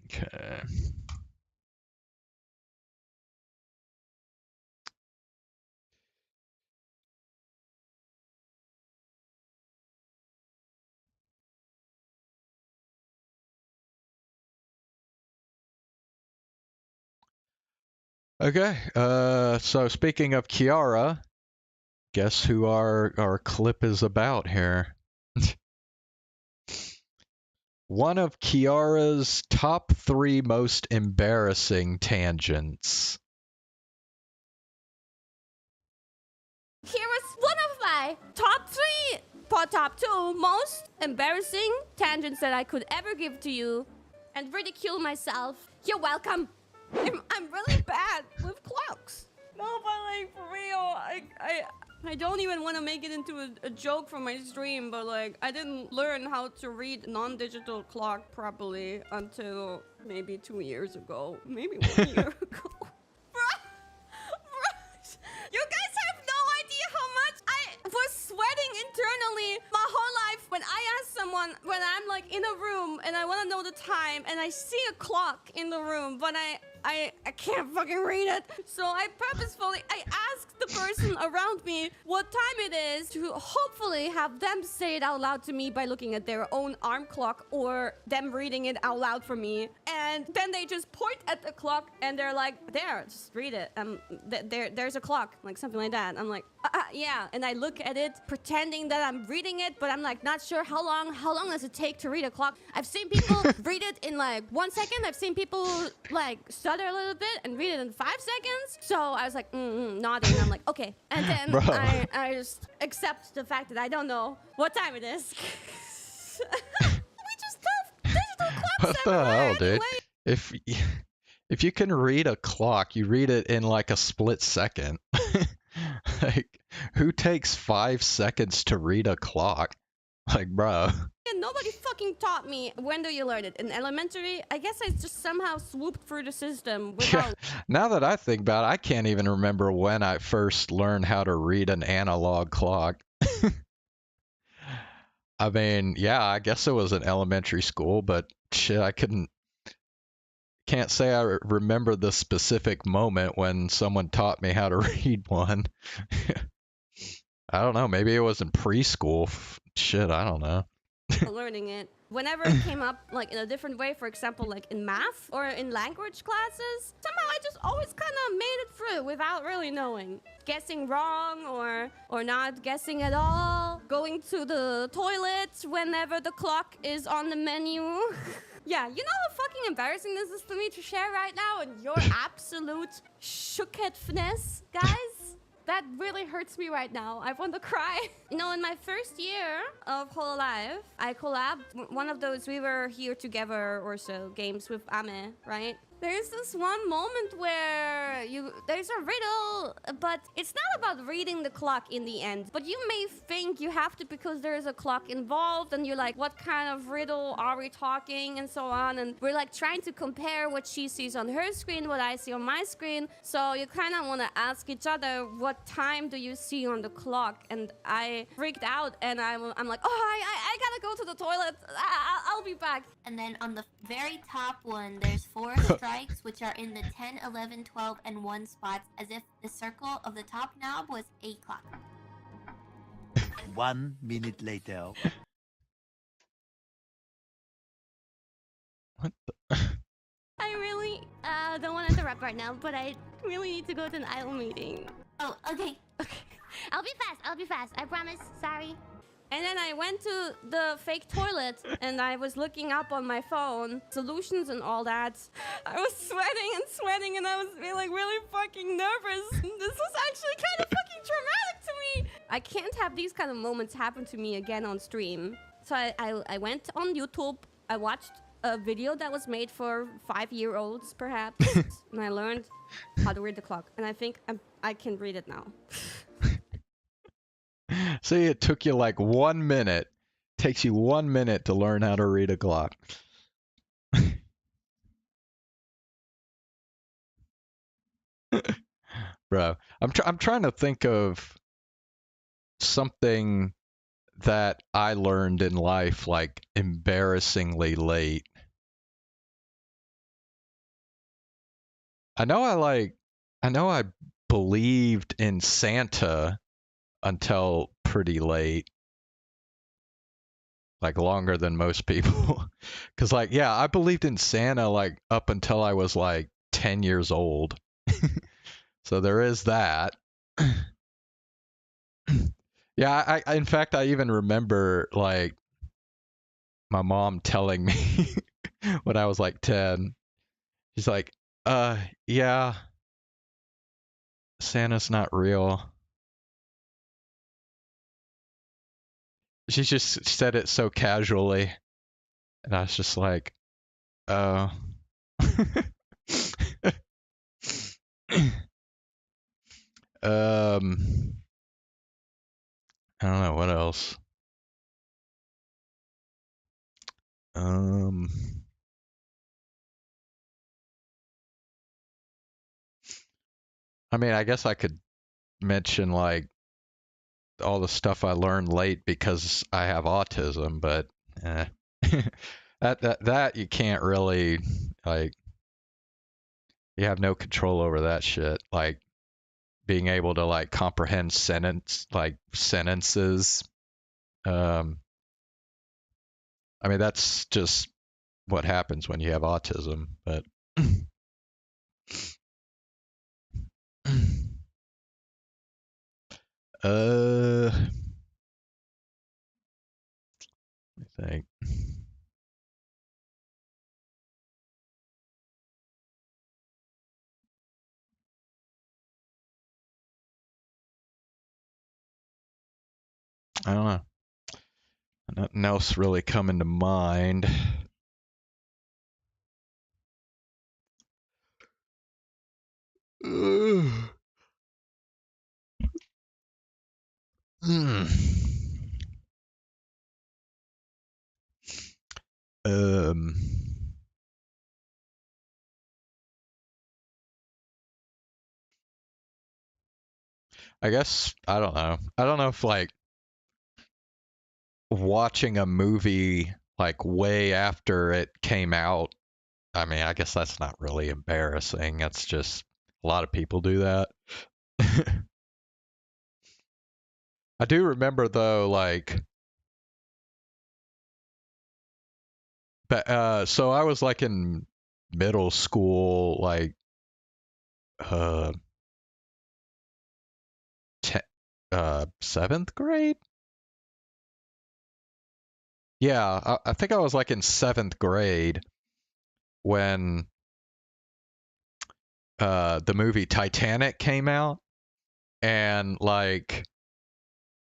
S1: Okay. Okay, so speaking of Kiara, guess who our clip is about here? One of Kiara's top 3 most embarrassing tangents.
S14: Here was one of my top 3, or top 2 most embarrassing tangents that I could ever give to you and ridicule myself. You're welcome. I'm really bad with clocks. No, but like for real, I don't even want to make it into a joke for my stream, but like I didn't learn how to read non-digital clock properly until maybe 2 years ago, maybe 1 year ago. You guys have no idea how much I was sweating internally my whole life when I ask someone, when I'm like in a room and I want to know the time and I see a clock in the room, but I can't fucking read it. So I asked the person around me what time it is to hopefully have them say it out loud to me by looking at their own arm clock or them reading it out loud for me. And then they just point at the clock and they're like, there, just read it. There's a clock, like something like that. I'm like, yeah. And I look at it pretending that I'm reading it, but I'm like not sure how long does it take to read a clock. I've seen people read it in like 1 second. I've seen people like stutter a little bit and read it in 5 seconds. So I was like, nodding. I'm like, okay. And then I just accept the fact that I don't know what time it is. We just have digital clocks
S1: What the hell, dude?
S14: anyway.
S1: If you can read a clock, you read it in like a split second. Like, who takes 5 seconds to read a clock? Like, bro.
S14: And nobody fucking taught me. When do you learn it? In elementary? I guess I just somehow swooped through the system without...
S1: Now that I think about it, I can't even remember when I first learned how to read an analog clock. I mean, yeah, I guess it was in elementary school, but shit, can't say I remember the specific moment when someone taught me how to read one. I don't know, maybe it was in preschool. Shit, I don't know.
S14: learning it. Whenever it came up like in a different way, for example, like in math or in language classes, somehow I just always kind of made it through without really knowing. Guessing wrong or not guessing at all. Going to the toilet whenever the clock is on the menu. Yeah, you know how fucking embarrassing this is for me to share right now, and your absolute shookedness, guys? That really hurts me right now. I want to cry. You know, in my first year of Hololive, I collabed one of those We Were Here Together or so games with Ame, right? There's this one moment where there's a riddle, but it's not about reading the clock in the end. But you may think you have to because there's a clock involved, and you're like, what kind of riddle are we talking, and so on. And we're like trying to compare what she sees on her screen, what I see on my screen. So you kind of want to ask each other, what time do you see on the clock? And I freaked out, and I'm like, oh, I gotta go to the toilet. I'll be back.
S15: And then on the very top one, there's 4 strikes, which are in the 10, 11, 12, and 1 spots, as if the circle of the top knob was a clock.
S16: 1 minute later.
S1: What the?
S14: I I really don't want to interrupt right now, but I really need to go to an idle meeting.
S15: Oh, okay.
S14: I'll be fast. I promise. Sorry. And then I went to the fake toilet and I was looking up on my phone solutions and all that. I was sweating and I was feeling really fucking nervous. This was actually kind of fucking traumatic to me. I can't have these kind of moments happen to me again on stream. So I went on YouTube. I watched a video that was made for 5-year-olds perhaps. And I learned how to read the clock. And I think I can read it now.
S1: See, it took you like 1 minute. Takes you 1 minute to learn how to read a clock. Bro, I'm trying to think of something that I learned in life like embarrassingly late. I know I believed in Santa until pretty late. Like longer than most people. Cause like, yeah, I believed in Santa like up until I was like 10 years old. So there is that. Yeah, I in fact I even remember like my mom telling me when I was like 10. She's like, yeah, Santa's not real. She just said it so casually. And I was just like, oh. I don't know what else. I mean, I guess I could mention like all the stuff I learned late because I have autism, but that you can't really like. You have no control over that shit. Like being able to like comprehend sentences. I mean, that's just what happens when you have autism, but let me think. I don't know. Nothing else really coming to mind. I guess I don't know. I don't know if like watching a movie like way after it came out. I mean, I guess that's not really embarrassing. That's just a lot of people do that. I do remember though, like, but so I was like in middle school, like, uh, 7th grade. Yeah, I think I was like in 7th grade when the movie Titanic came out, and like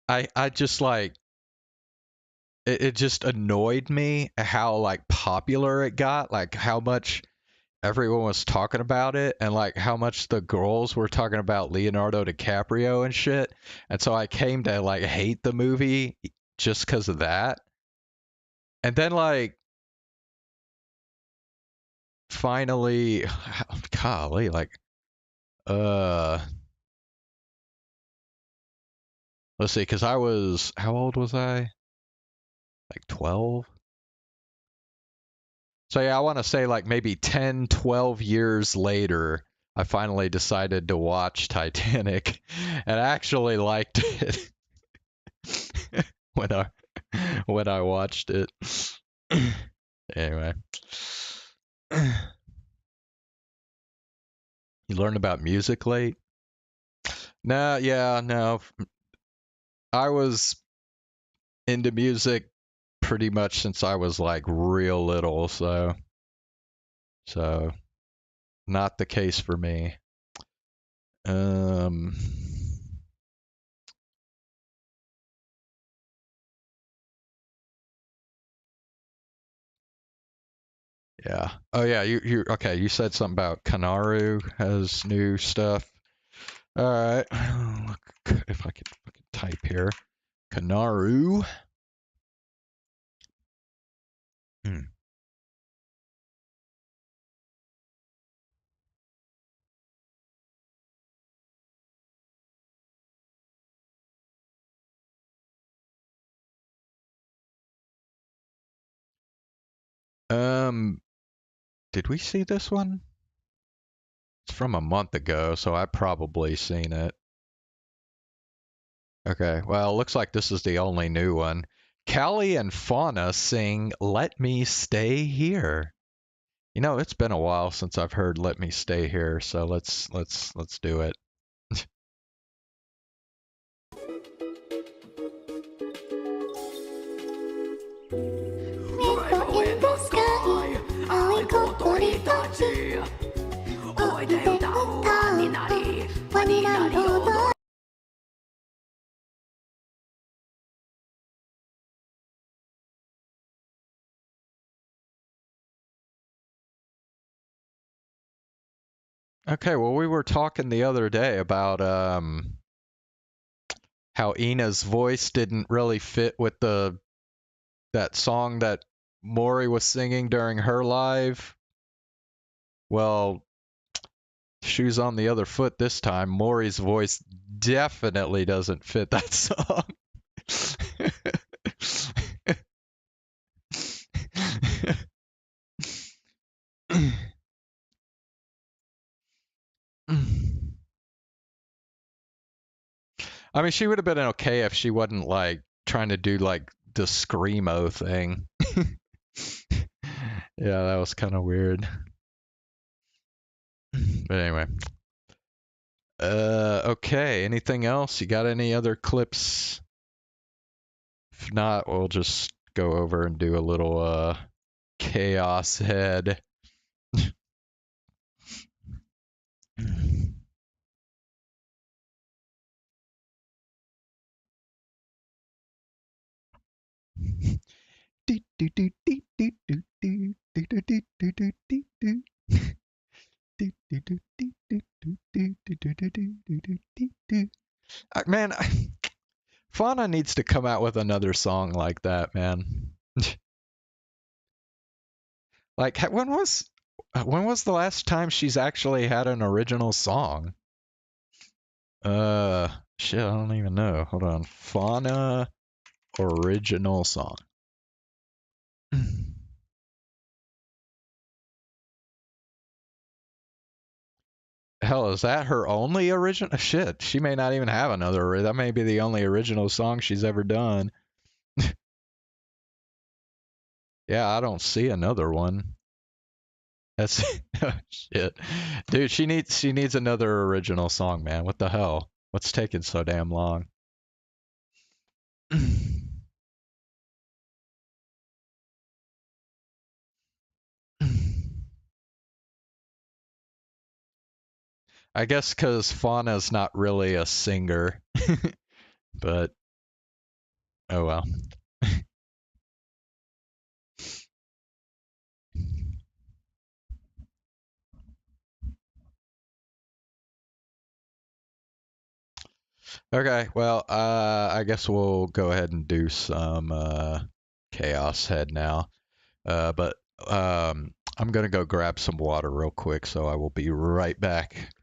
S1: I just like it just annoyed me how like popular it got, like how much everyone was talking about it, and like how much the girls were talking about Leonardo DiCaprio and shit. And so I came to like hate the movie just because of that. And then like finally, golly, like let's see, because I was, how old was I? Like 12? So yeah, I want to say like maybe 10, 12 years later, I finally decided to watch Titanic and I actually liked it when I watched it. Anyway. You learned about music late? No, yeah, no. I was into music pretty much since I was like real little, so not the case for me. Yeah. Oh yeah, you okay, you said something about Kanaru has new stuff. All right. Look if I can type here. Kanaru. Did we see this one? It's from a month ago, so I've probably seen it. Okay, well, looks like this is the only new one. Callie and Fauna sing Let Me Stay Here. You know, it's been a while since I've heard Let Me Stay Here, so let's do it. Okay, well, we were talking the other day about how Ina's voice didn't really fit with that song that Mori was singing during her live. Well, shoes on the other foot this time. Mori's voice definitely doesn't fit that song. I mean, she would have been okay if she wasn't like trying to do like the screamo thing. Yeah, that was kind of weird. But anyway. Okay. Anything else? You got any other clips? If not, we'll just go over and do a little chaos head. Man, Fauna needs to come out with another song like that, man. Like, when was the last time she's actually had an original song? Shit, I don't even know. Hold on. Fauna original song. Hell, is that her only original? Shit, she may not even have another. That may be the only original song she's ever done. Yeah, I don't see another one. That's shit, dude. She needs another original song, man. What the hell? What's taking so damn long? I guess because Fauna's not really a singer, but oh well. Okay, well, I guess we'll go ahead and do some chaos head now. But I'm gonna go grab some water real quick, so I will be right back.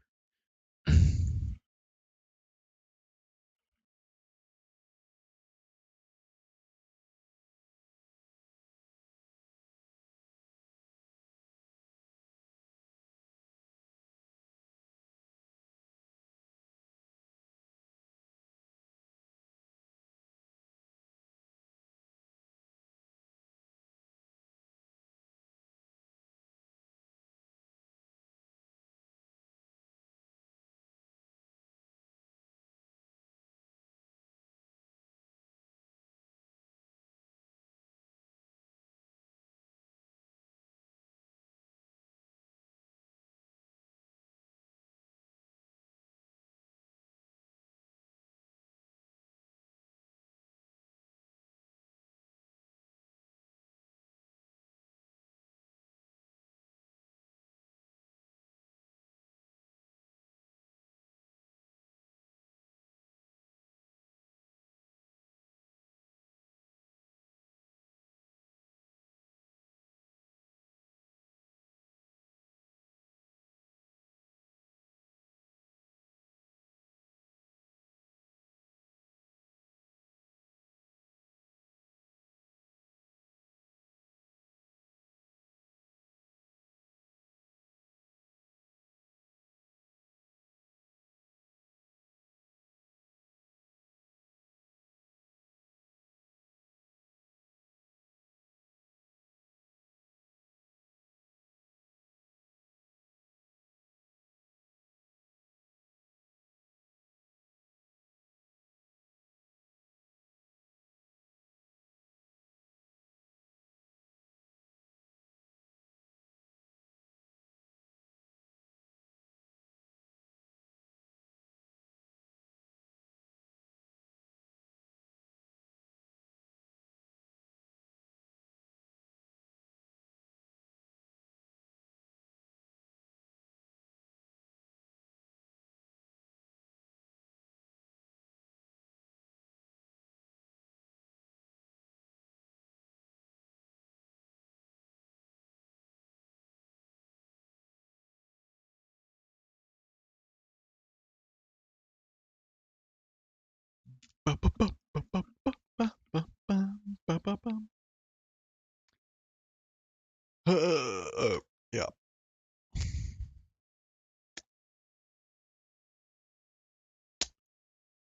S1: Yeah.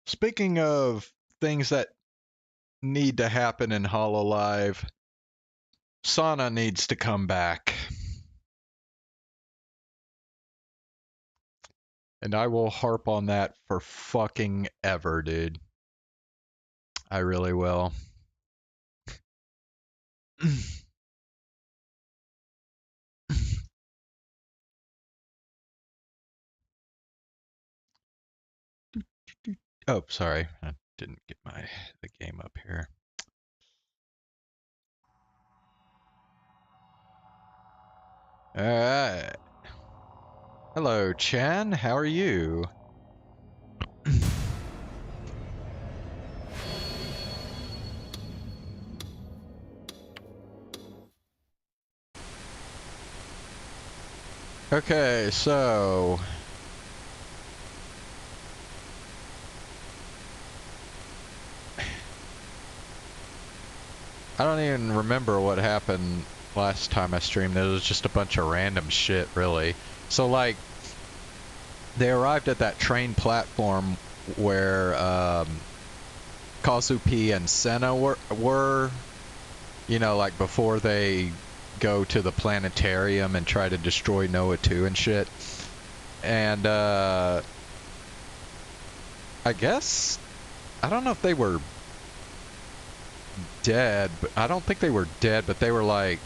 S1: Speaking of things that need to happen in Hololive, Sana needs to come back. And I will harp on that for fucking ever, dude. I really will. Oh, sorry. I didn't get the game up here. Alright. Hello, Chan. How are you? Okay, so... I don't even remember what happened last time I streamed. It was just a bunch of random shit, really. So, like, they arrived at that train platform where Kazupi and Senna were, you know, like before they go to the planetarium and try to destroy Noah 2 and shit. And I guess, I don't know if they were dead, but I don't think they were dead, but they were like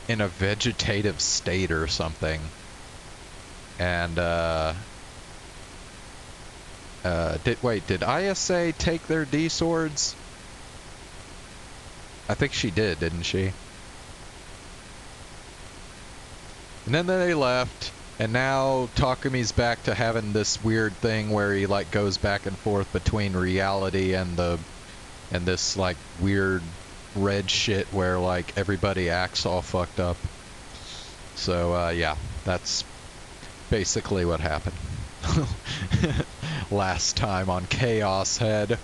S1: in a vegetative state or something. And did Ayase take their D swords? I think she did, didn't she? And then they left, and now Takumi's back to having this weird thing where he like goes back and forth between reality and this like weird red shit where like everybody acts all fucked up. So yeah, that's basically what happened last time on Chaos Head.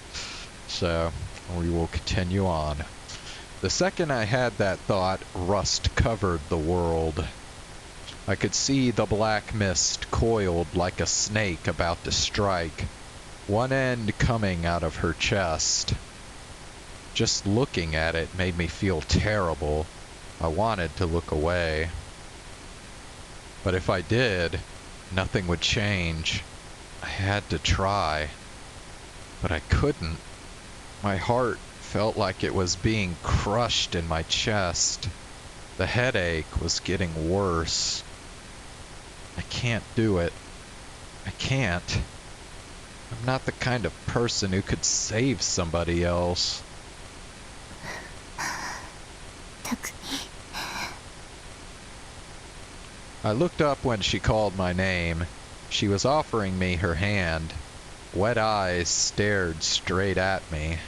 S1: So we will continue on. The second I had that thought, rust covered the world. I could see the black mist coiled like a snake about to strike, one end coming out of her chest. Just looking at it made me feel terrible. I wanted to look away. But if I did, nothing would change. I had to try. But I couldn't. My heart felt like it was being crushed in my chest. The headache was getting worse. I can't do it. I can't. I'm not the kind of person who could save somebody else. I looked up when she called my name. She was offering me her hand. Wet eyes stared straight at me.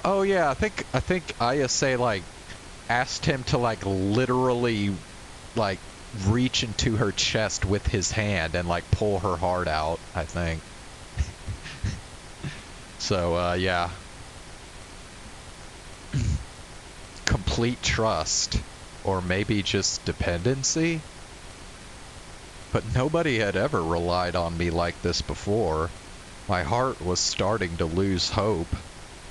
S1: Oh yeah, I think Ayase like asked him to like literally like reach into her chest with his hand and like pull her heart out, I think. So yeah. Complete trust, or maybe just dependency? But nobody had ever relied on me like this before. My heart was starting to lose hope,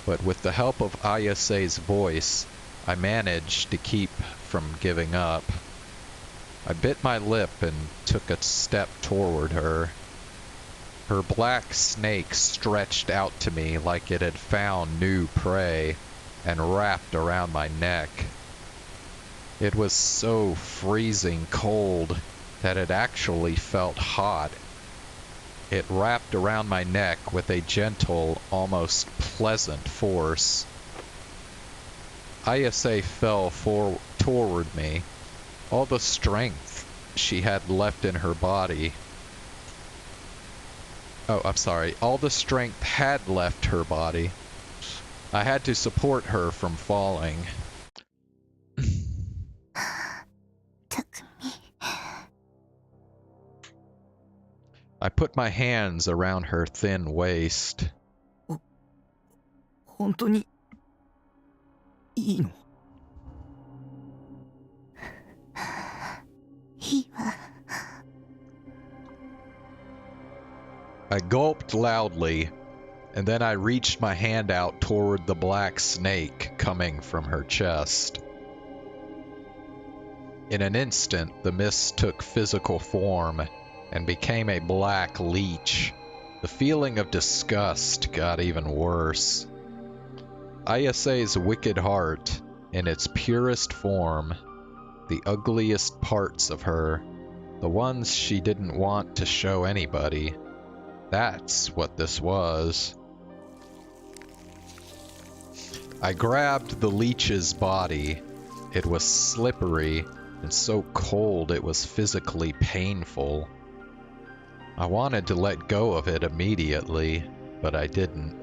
S1: but with the help of Ayase's voice, I managed to keep from giving up. I bit my lip and took a step toward her. Her black snake stretched out to me like it had found new prey and wrapped around my neck. It was so freezing cold that it actually felt hot. It wrapped around my neck with a gentle, almost pleasant force. Ayase fell toward me. All the strength she had left in her body. Oh, I'm sorry. All the strength had left her body. I had to support her from falling. I put my hands around her thin waist.
S16: 本当にいいの？
S1: いいわ。I gulped loudly, and then I reached my hand out toward the black snake coming from her chest. In an instant, the mist took physical form and became a black leech. The feeling of disgust got even worse. Ayase's wicked heart, in its purest form, the ugliest parts of her, the ones she didn't want to show anybody. That's what this was. I grabbed the leech's body. It was slippery and so cold it was physically painful. I wanted to let go of it immediately, but I didn't.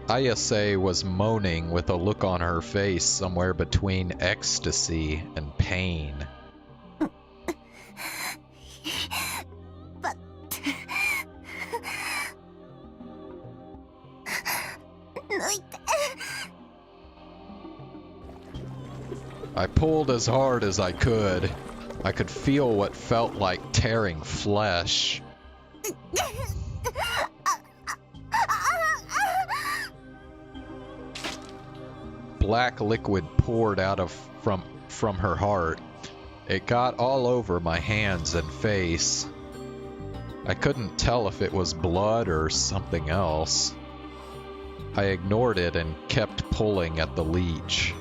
S1: Ayase was moaning with a look on her face somewhere between ecstasy and pain.
S16: But...
S1: I pulled as hard as I could. I could feel what felt like tearing flesh. Black liquid poured out from her heart. It got all over my hands and face. I couldn't tell if it was blood or something else. I ignored it and kept pulling at the leech.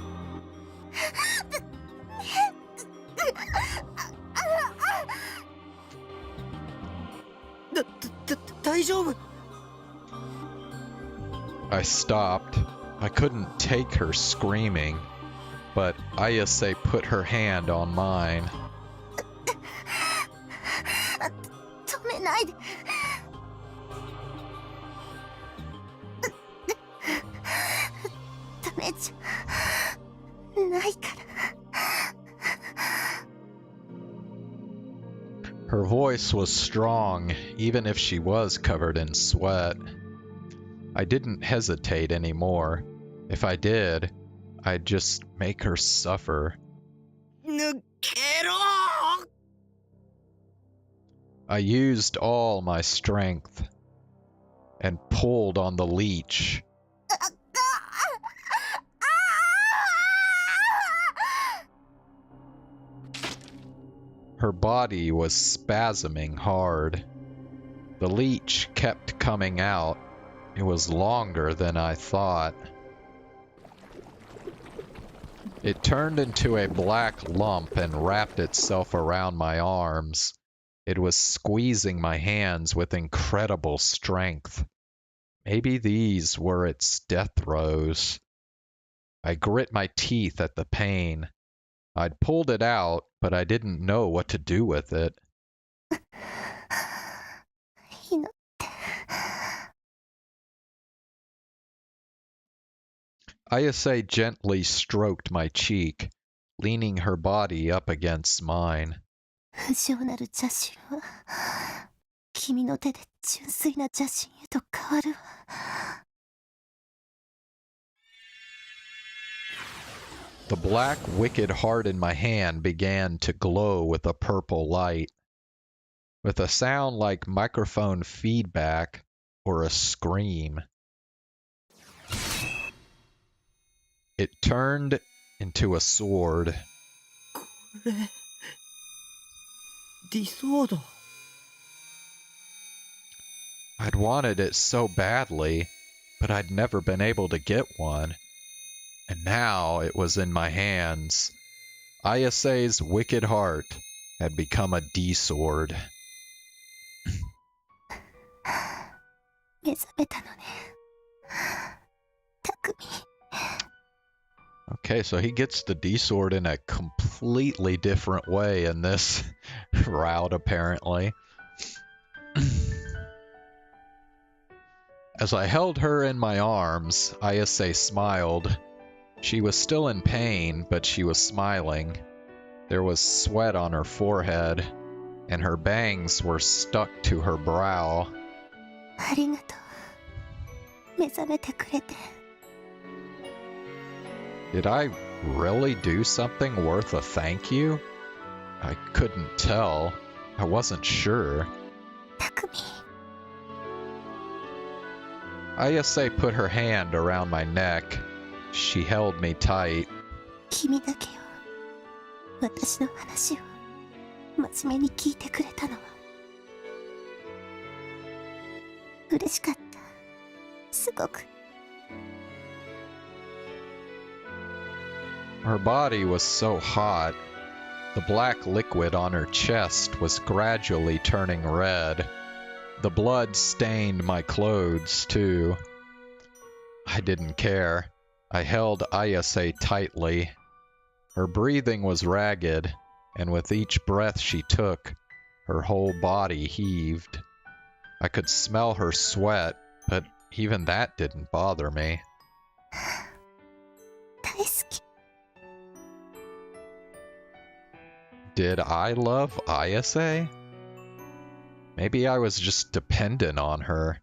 S1: I stopped. I couldn't take her screaming, but Ayase put her hand on mine. Her voice was strong, even if she was covered in sweat. I didn't hesitate anymore. If I did, I'd just make her suffer. I used all my strength and pulled on the leech. Her body was spasming hard. The leech kept coming out. It was longer than I thought. It turned into a black lump and wrapped itself around my arms. It was squeezing my hands with incredible strength. Maybe these were its death throes. I grit my teeth at the pain. I'd pulled it out, but I didn't know what to do with it. Ayase gently stroked my cheek, leaning her body up against mine. The black, wicked heart in my hand began to glow with a purple light. With a sound like microphone feedback or a scream, it turned into a sword. I'd wanted it so badly, but I'd never been able to get one. And now it was in my hands. Ayase's wicked heart had become a D-sword. Okay, so he gets the D-sword in a completely different way in this route, apparently. As I held her in my arms, Ayase smiled. She was still in pain, but she was smiling. There was sweat on her forehead, and her bangs were stuck to her brow.
S17: ありがとう。目覚めてくれて。
S1: Did I really do something worth a thank you? I couldn't tell. I wasn't sure. Ayase put her hand around my neck. She held me tight.
S17: 君だけよ。私の話を真面目に聞いてくれたのは嬉しかった。すごく。
S1: Her body was so hot. The black liquid on her chest was gradually turning red. The blood stained my clothes, too. I didn't care. I held Ayase tightly. Her breathing was ragged, and with each breath she took, her whole body heaved. I could smell her sweat, but even that didn't bother me.
S17: 大好き。
S1: Did I love Ayase? Maybe I was just dependent on her,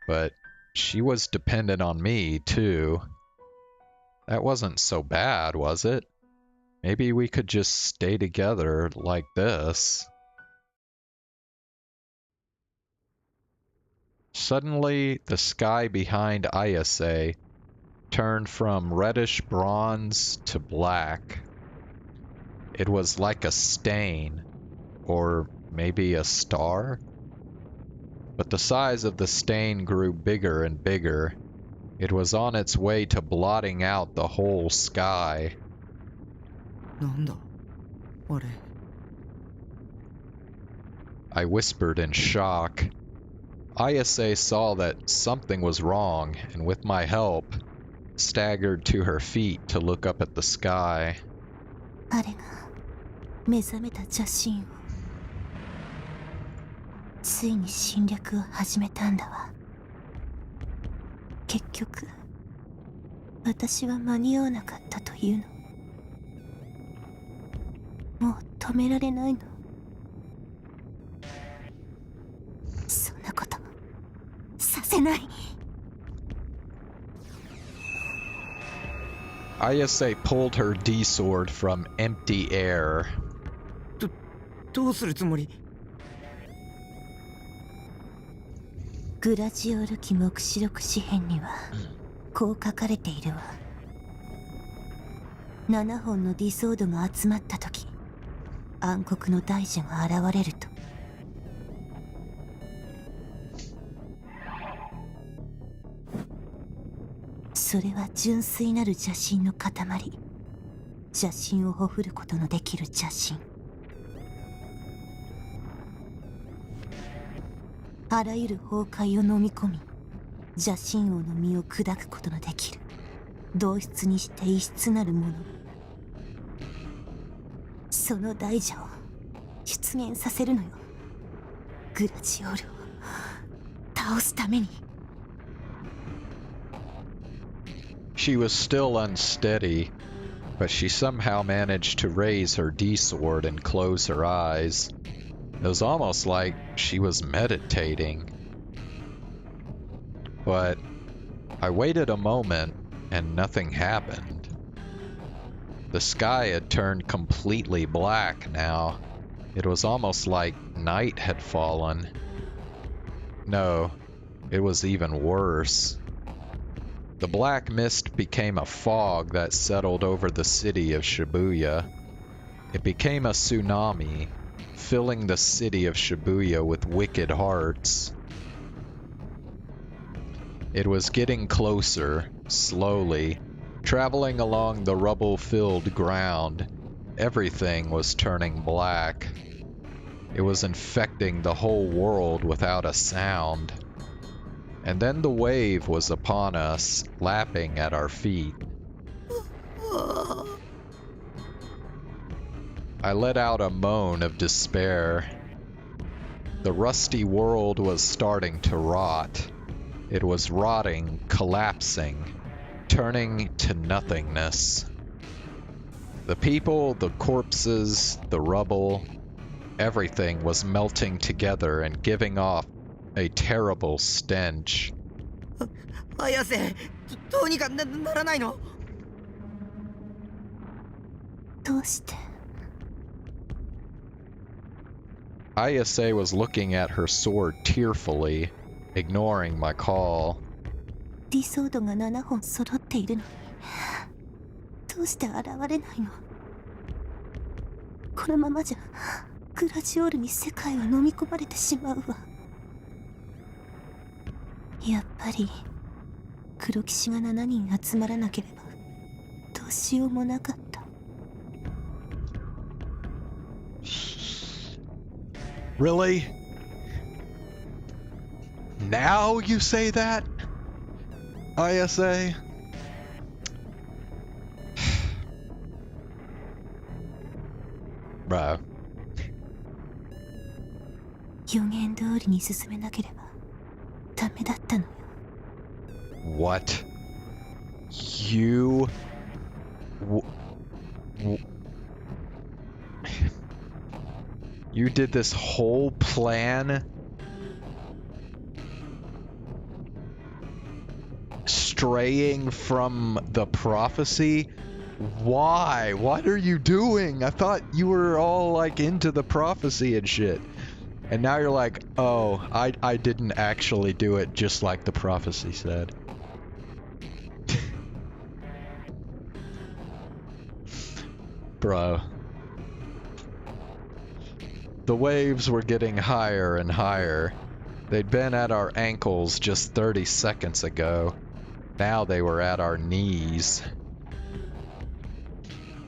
S1: but she was dependent on me, too. That wasn't so bad, was it? Maybe we could just stay together like this. Suddenly, the sky behind Ayase turned from reddish bronze to black. It was like a stain, or maybe a star? But the size of the stain grew bigger and bigger. It was on its way to blotting out the whole sky.
S16: なんだあれ
S1: I whispered in shock. Ayase saw that something was wrong, and with my help, staggered to her feet to look up at the sky.
S17: あれが目覚めた邪神をついに侵略を始めたんだわ。結局私は間に合わなかったというの。もう止められないの。そんなことさせない。
S1: Ayase pulled her D-sword from empty air.
S16: どうするつもり？
S17: グラジオール記目視録紙片にはこう書かれているわ。7本のディソードが集まった時、暗黒の大蛇が現れると。それは純粋なる邪神の塊。邪神をほふることのできる邪神。あらゆる崩壊を飲み込み、邪神王の身を砕くことのできる同質にして異質なるもの。その大蛇を出現させるのよ。グラジオールを倒すために。
S1: She was still unsteady, but she somehow managed to raise her D-sword and close her eyes. It was almost like she was meditating. But I waited a moment and nothing happened. The sky had turned completely black now. It was almost like night had fallen. No, it was even worse. The black mist became a fog that settled over the city of Shibuya. It became a tsunami, filling the city of Shibuya with wicked hearts. It was getting closer, slowly, traveling along the rubble-filled ground. Everything was turning black. It was infecting the whole world without a sound. And then the wave was upon us, lapping at our feet. I let out a moan of despair. The rusty world was starting to rot. It was rotting, collapsing, turning to nothingness. The people, the corpses, the rubble, everything was melting together and giving off a terrible stench.
S16: 綾瀬、どうにかならないの？
S17: どうして？
S1: Ayase was looking at her sword tearfully, ignoring my call.
S17: リソードが7本揃っているのに、どうして現れないの？このままじゃグラジオールに世界は飲み込まれてしまうわ。やっぱり黒騎士が7人集まらなければどうしようもなかった。
S1: Really? Now you say that? Ayase? Bro.
S17: 予言通りに進めなければダメだったのよ。
S1: What? You... You did this whole plan? Straying from the prophecy? Why? What are you doing? I thought you were all like into the prophecy and shit. And now you're like, oh, I didn't actually do it just like the prophecy said. Bro. The waves were getting higher and higher. They'd been at our ankles just 30 seconds ago. Now they were at our knees.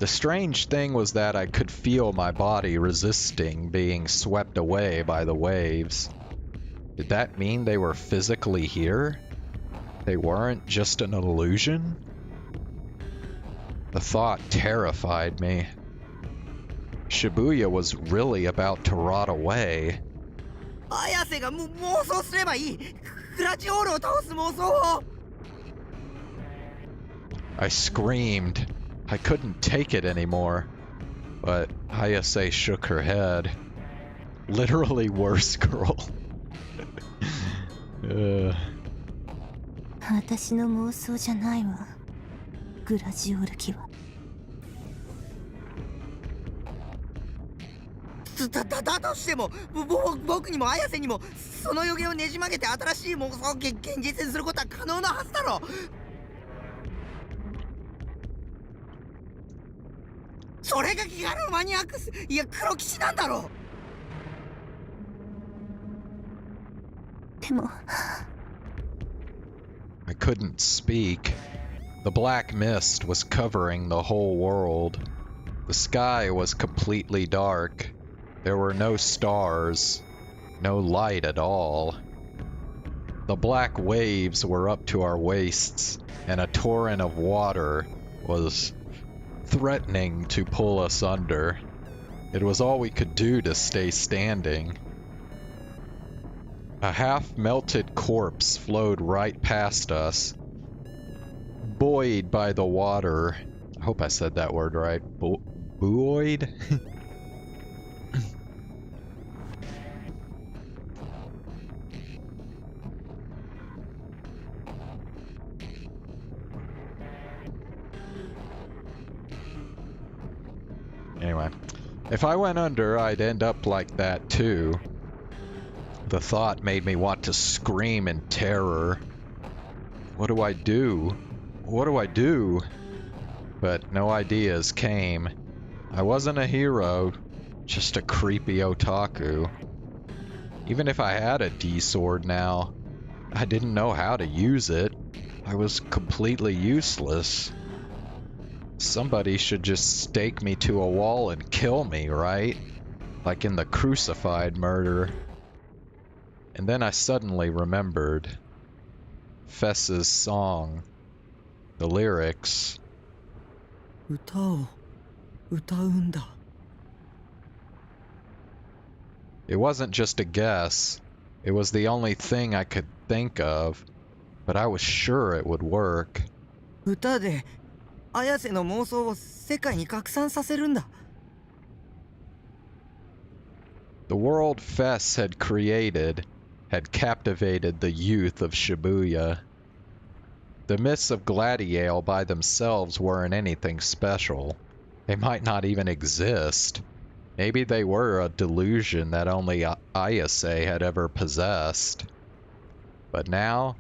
S1: The strange thing was that I could feel my body resisting being swept away by the waves. Did that mean they were physically here? They weren't just an illusion? The thought terrified me. Shibuya was really about to rot away.
S16: 綾瀬が妄想すればいい。グラジオールを倒す妄想を。
S1: I screamed. I couldn't take it anymore. But Ayase shook her head. Literally worse, girl.
S17: 私の妄想じゃないわ。グラジオール機は。
S16: だとしても、僕にも綾瀬にもその予言をねじ曲げて新しい妄想を現実にすることは可能なはずだろ。それがギガルマニアックス、いや黒騎士なんだろ。
S17: でも
S1: I couldn't speak. The black mist was covering the whole world. The sky was completely dark. There were no stars, no light at all. The black waves were up to our waists, and a torrent of water was threatening to pull us under. It was all we could do to stay standing. A half-melted corpse flowed right past us, buoyed by the water. I hope I said that word right. Buoyed? Anyway, if I went under, I'd end up like that too. The thought made me want to scream in terror. What do I do? What do I do? But no ideas came. I wasn't a hero, just a creepy otaku. Even if I had a D-sword now, I didn't know how to use it. I was completely useless. Somebody should just stake me to a wall and kill me, right? Like in the Crucified murder. And then I suddenly remembered Fess's song. The lyrics.
S16: 歌を歌うんだ。
S1: It wasn't just a guess. It was the only thing I could think of, but I was sure it would work.
S16: 歌で綾瀬の妄想を世界に拡散させるんだ。
S1: The world Fess had created had captivated the youth of Shibuya. The myths of Gladiale by themselves weren't anything special. They might not even exist. Maybe they were a delusion that only Ayase had ever possessed. But now,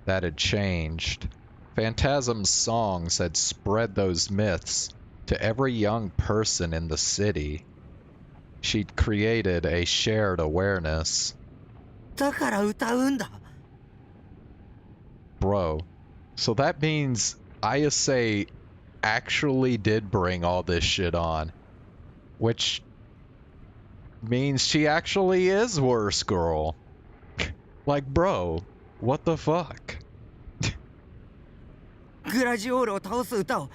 S1: that had changed. Phantasm's songs had spread those myths to every young person in the city. She'd created a shared awareness.
S16: だから歌うんだ。
S1: Bro, so that means Ayase actually did bring all this shit on. Which means she actually is worse girl. Like, bro, what the fuck?
S16: グラジオールを倒す歌を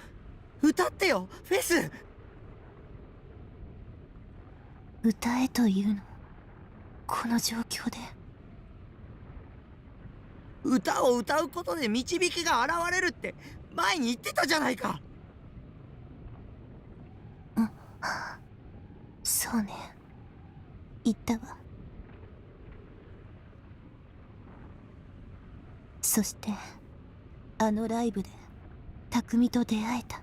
S16: 歌ってよ、フェス。
S17: 歌えというの、この状況で。
S16: 歌を歌うことで導きが現れるって前に言ってたじゃないか。
S17: うん、そうね、言ったわ。そしてあのライブで匠と出会えた。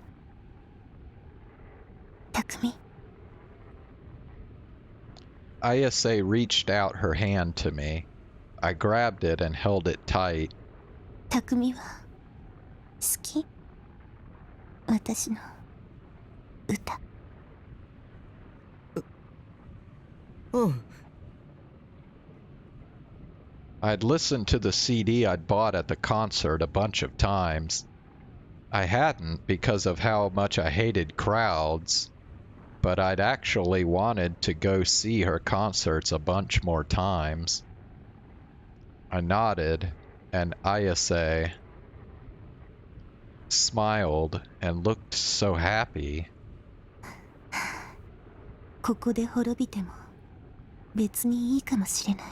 S17: 匠。
S1: Ayase reached out her hand to me. I grabbed it and held it tight.
S17: 匠は好き？私の歌。
S16: うん。
S1: I'd listened to the CD I'd bought at the concert a bunch of times. I hadn't because of how much I hated crowds, but I'd actually wanted to go see her concerts a bunch more times. I nodded, and Ayase smiled and looked so happy.
S17: ここで滅びても別にいいかもしれない。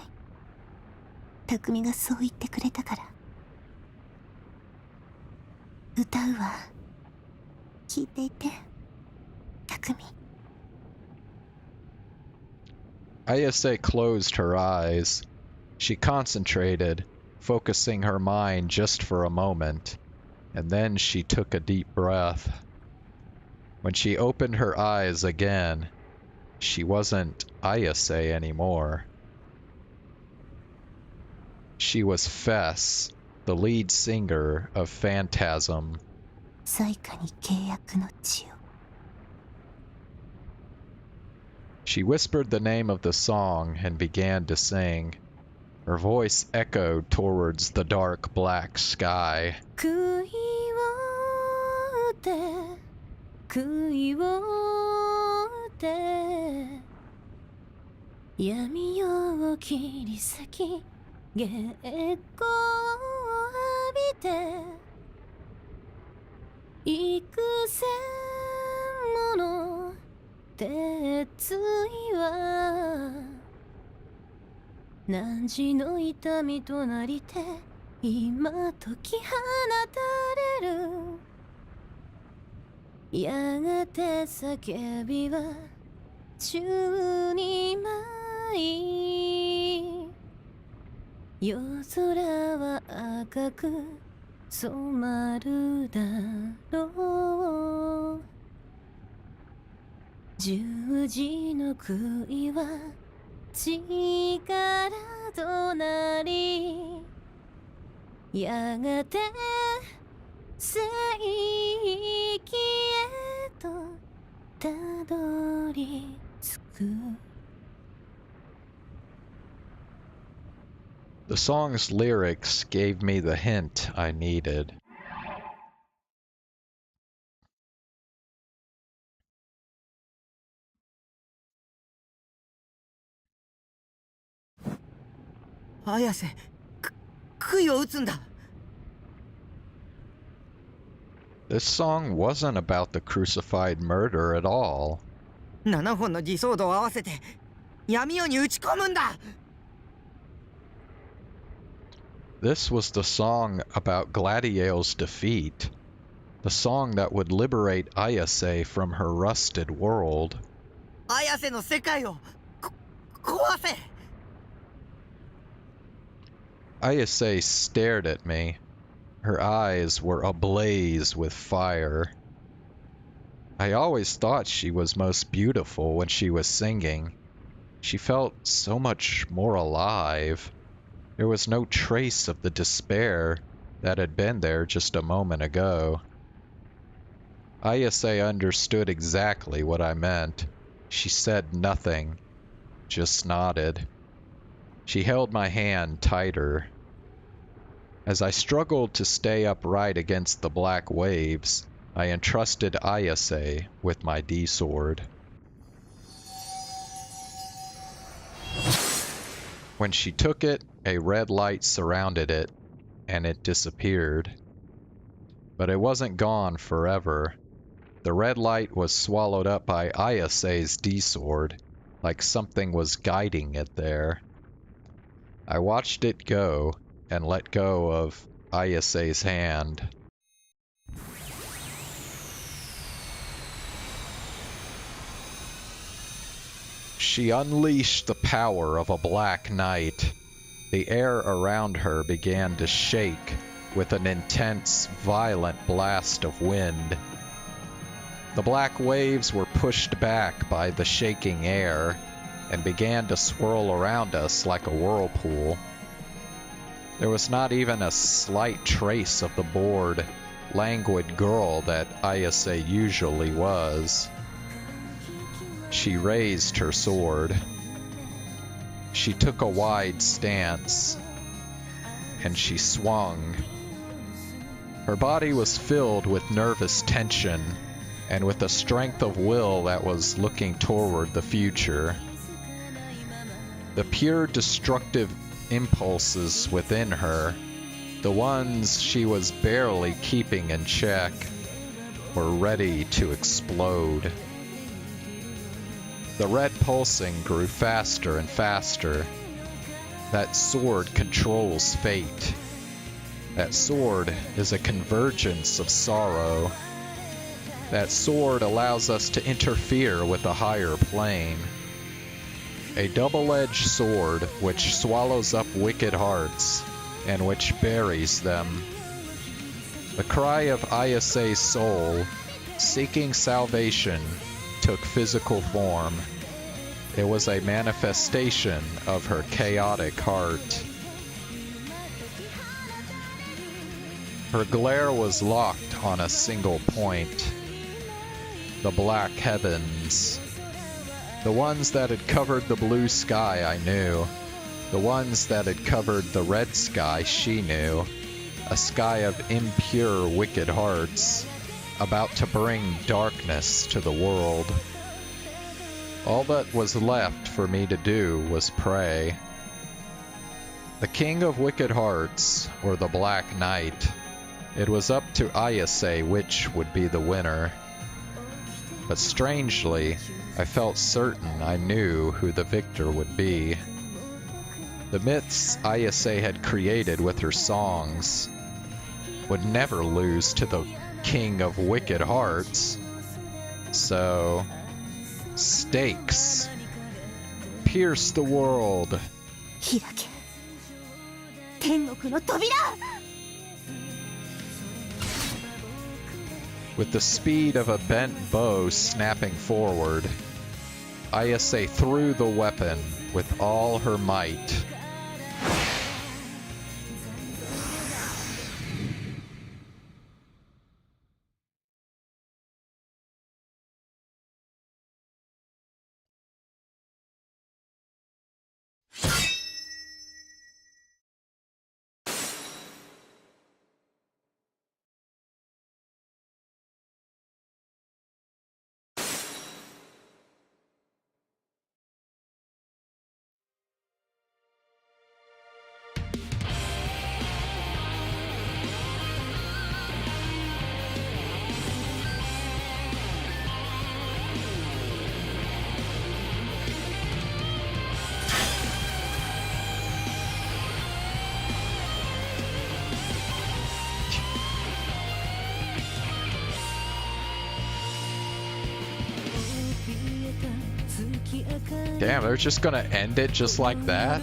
S17: 匠がそう言ってくれたから。歌うわ。聞いていて、匠。
S1: Ayase closed her eyes. She concentrated, focusing her mind just for a moment, and then she took a deep breath. When she opened her eyes again, she wasn't Ayase anymore. She was Fess, the lead singer of Phantasm.
S17: 最下に契約の地を。
S1: She whispered the name of the song and began to sing. Her voice echoed towards the dark black sky.
S17: 杭を打て、杭を打て、闇夜を切り裂き、月光を浴びて、幾千もの鉄鎚は汝の痛みとなりて今解き放たれる。やがて叫びは宙に舞い、夜空は赤く染まるだろう。十字の杭は力となり、やがて聖域へとたどり着く。
S1: The song's lyrics gave me the hint I needed.
S16: Ayase, 杭を打つんだ。
S1: This song wasn't about the crucified murder at all.
S16: 7本の偽装度を合わせて闇夜に打ち込むんだ。
S1: This was the song about Gladiel's defeat. The song that would liberate Ayase from her rusted world.
S16: 綾瀬の世界を壊せ。
S1: Ayase stared at me. Her eyes were ablaze with fire. I always thought she was most beautiful when she was singing. She felt so much more alive. There was no trace of the despair that had been there just a moment ago. Ayase understood exactly what I meant. She said nothing, just nodded. She held my hand tighter. As I struggled to stay upright against the black waves, I entrusted Ayase with my D-sword. When she took it, a red light surrounded it, and it disappeared. But it wasn't gone forever. The red light was swallowed up by Ayase's D-sword, like something was guiding it there. I watched it go, and let go of Ayase's hand. She unleashed the power of a black knight. The air around her began to shake with an intense, violent blast of wind. The black waves were pushed back by the shaking air and began to swirl around us like a whirlpool. There was not even a slight trace of the bored, languid girl that Ayase usually was. She raised her sword. She took a wide stance, and she swung. Her body was filled with nervous tension and with a strength of will that was looking toward the future. The pure destructive impulses within her, the ones she was barely keeping in check, were ready to explode. The red pulsing grew faster and faster. That sword controls fate. That sword is a convergence of sorrow. That sword allows us to interfere with a higher plane. A double-edged sword which swallows up wicked hearts and which buries them. The cry of Ayase's soul, seeking salvation, took physical form. It was a manifestation of her chaotic heart. Her glare was locked on a single point. The black heavens. The ones that had covered the blue sky I knew. The ones that had covered the red sky she knew. A sky of impure, wicked hearts, about to bring darkness to the world. All that was left for me to do was pray. The King of Wicked Hearts, or the Black Knight, it was up to Ayase which would be the winner. But strangely, I felt certain I knew who the victor would be. The myths Ayase had created with her songs would never lose to the King of Wicked Hearts. So, stakes. Pierce the world.
S17: 開け天国の扉
S1: With the speed of a bent bow snapping forward, Ayase threw the weapon with all her might. Damn, they're just gonna end it just like that?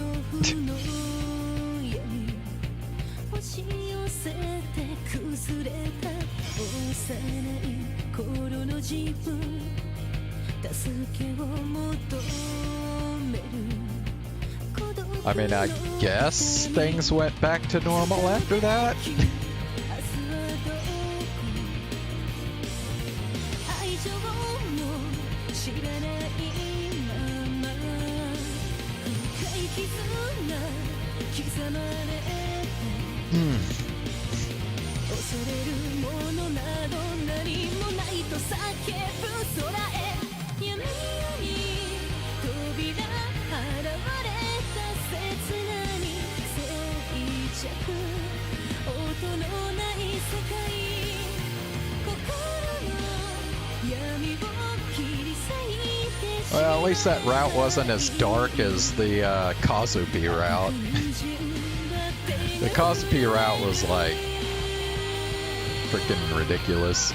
S1: I mean, I guess things went back to normal after that? Well, at least that route wasn't as dark as the Kazupi route. The Kazupi route was like freaking ridiculous.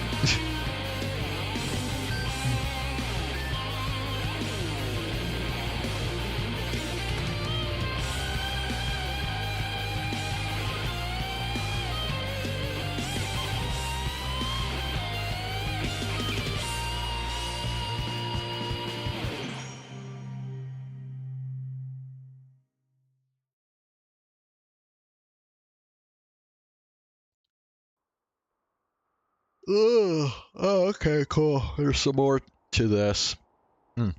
S1: Oh, okay, cool. There's some more to this. And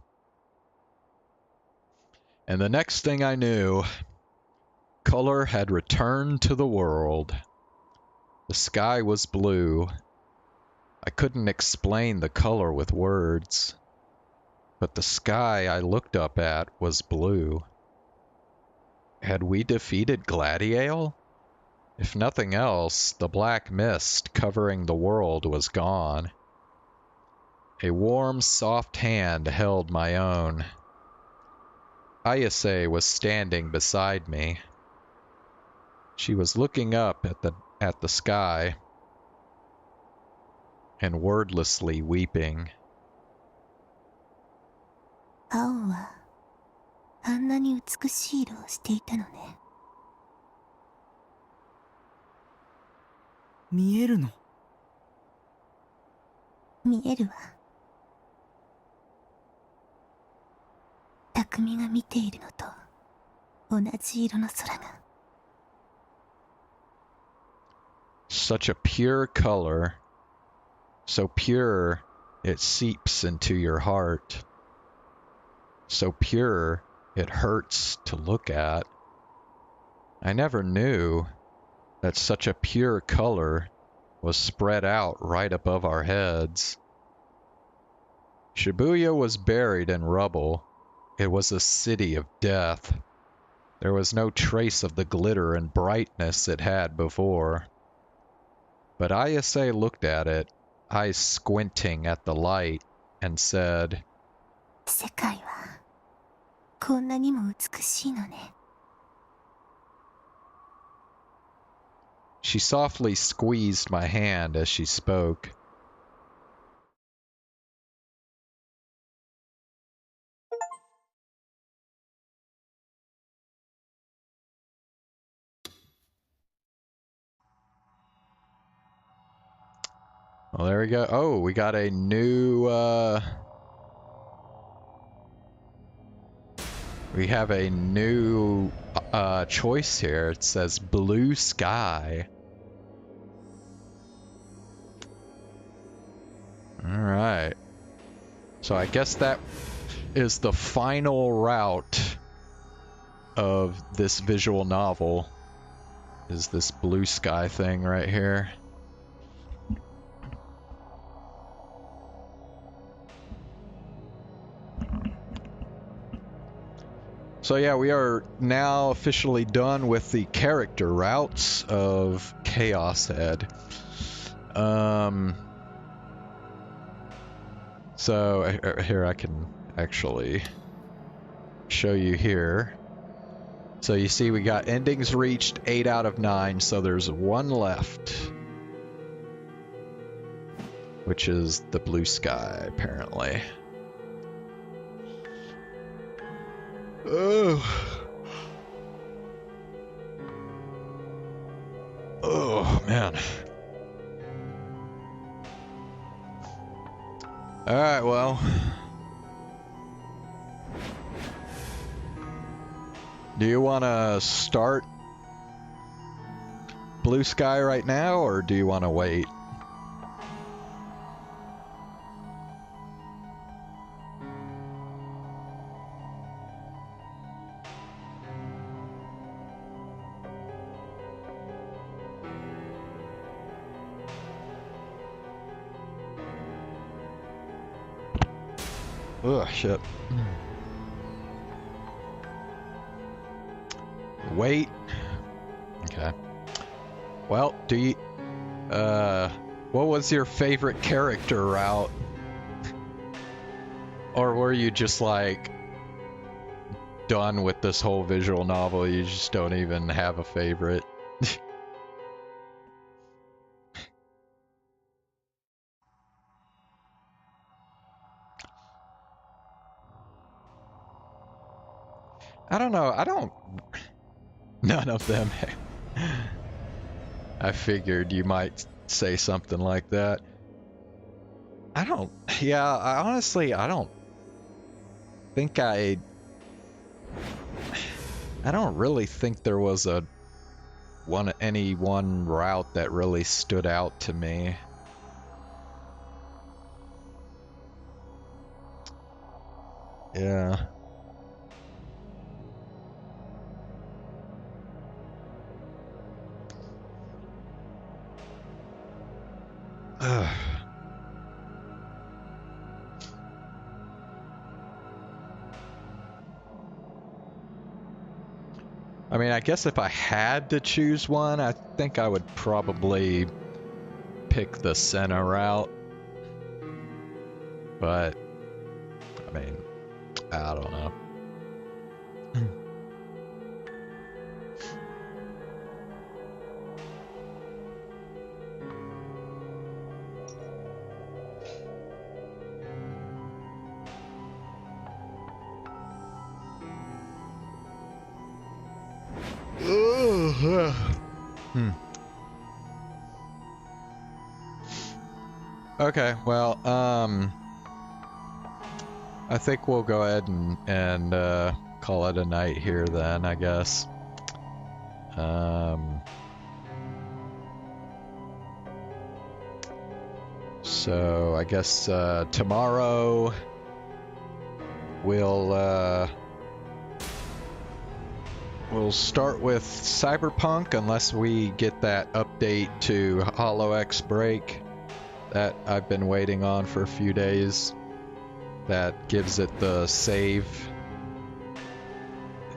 S1: the next thing I knew, color had returned to the world. The sky was blue. I couldn't explain the color with words, but the sky I looked up at was blue. Had we defeated Gladiator? If nothing else, the black mist covering the world was gone. A warm, soft hand held my own. Ayase was standing beside me. She was looking up at the sky and wordlessly weeping.
S17: 青はあんなに美しい色をしていたのね。
S16: 見えるの？
S17: 見えるわ。匠が見ているのと同じ色の空が。
S1: Such a pure color, so pure it seeps into your heart, so pure it hurts to look at. I never knew that such a pure color was spread out right above our heads. Shibuya was buried in rubble. It was a city of death. There was no trace of the glitter and brightness it had before. But Ayase looked at it, eyes squinting at the light, and said,
S17: 世界はこんなにも美しいのね。
S1: She softly squeezed my hand as she spoke. Well, there we go. Oh, we got a new, we have a new, choice here. It says blue sky. Alright. So I guess that is the final route of this visual novel, is this blue sky thing right here. So yeah, we are now officially done with the character routes of Chaos Head. So here I can actually show you here. So you see we got endings reached 8 out of 9, so there's one left, which is the blue sky apparently. Oh. Oh, man. Alright, well. Do you want to start Blue Sky right now, or do you want to wait? Ugh, shit. Wait. Okay. Well, do you... what was your favorite character route? Or were you just, like, done with this whole visual novel? You just don't even have a favorite? I don't know. I don't... None of them. I figured you might say something like that. I don't... Yeah, honestly, I don't think I don't really think there was any one route that really stood out to me. Yeah. I mean, I guess if I had to choose one, I think I would probably pick the Senna route. But, I mean, I don't know. Okay, well, I think we'll go ahead and call it a night here then, I guess. So I guess tomorrow we'll start with Cyberpunk, unless we get that update to HoloX Break that I've been waiting on for a few days. That gives it the saving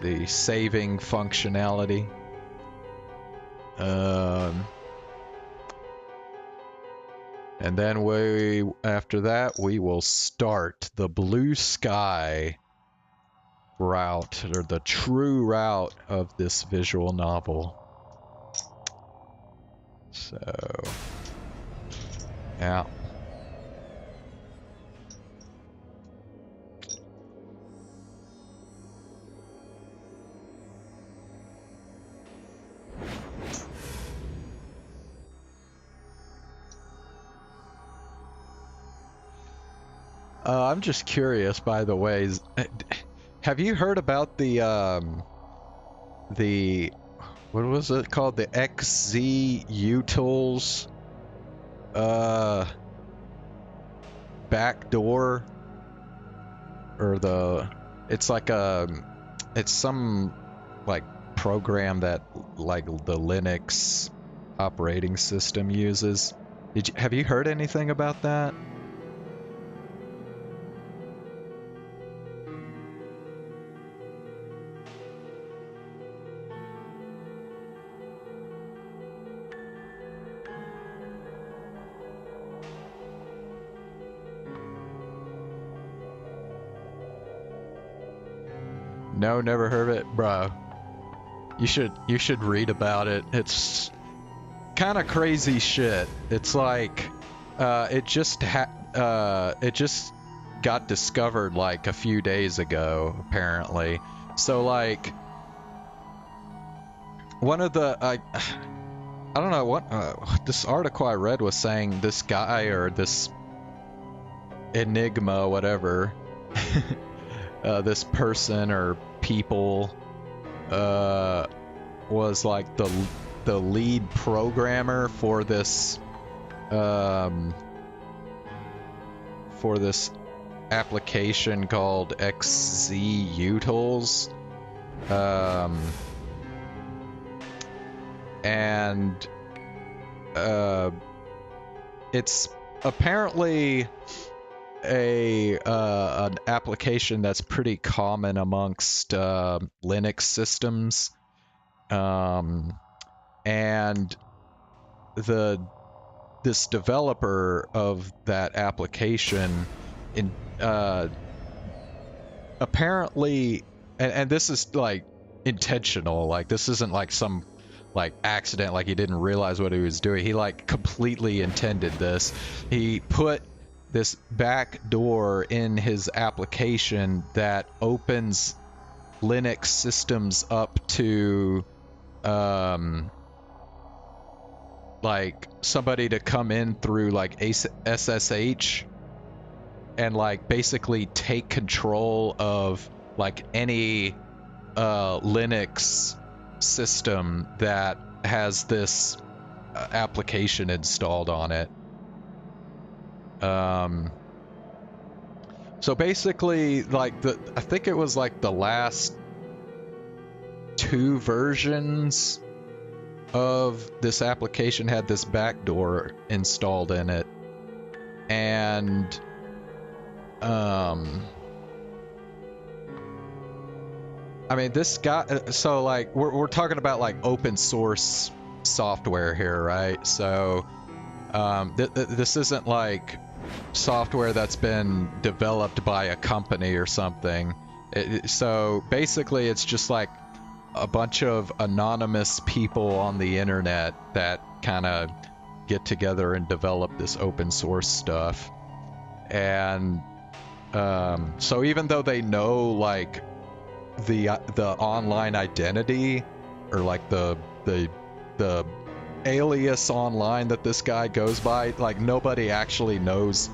S1: functionality. And then after that, we will start the Blue Sky route, or the true route of this visual novel. So, yeah. I'm just curious, by the way, have you heard about the what was it called? The XZ Utils backdoor, or it's like it's some like program that like the Linux operating system uses. Have you heard anything about that? No, never heard of it, bro. You should read about it. It's kind of crazy shit. It's like it just got discovered like a few days ago, apparently, So like, one of the I don't know what this article I read was saying this guy or this enigma, whatever, this person or people, was like the lead programmer for this application called XZUtils. And it's apparently an application that's pretty common amongst Linux systems, and this developer of that application apparently, and this is like intentional, like this isn't like some like accident, like he didn't realize what he was doing. He like completely intended this. He put this back door in his application that opens Linux systems up to like somebody to come in through like SSH and like basically take control of like any Linux system that has this application installed on it. So basically, like I think it was like the last 2 versions of this application had this backdoor installed in it, and I mean, this guy, so like we're talking about like open source software here, right? So this isn't like software that's been developed by a company or something. So basically it's just like a bunch of anonymous people on the internet that kind of get together and develop this open source stuff. And so even though they know like the online identity or like the alias online that this guy goes by, like nobody actually knows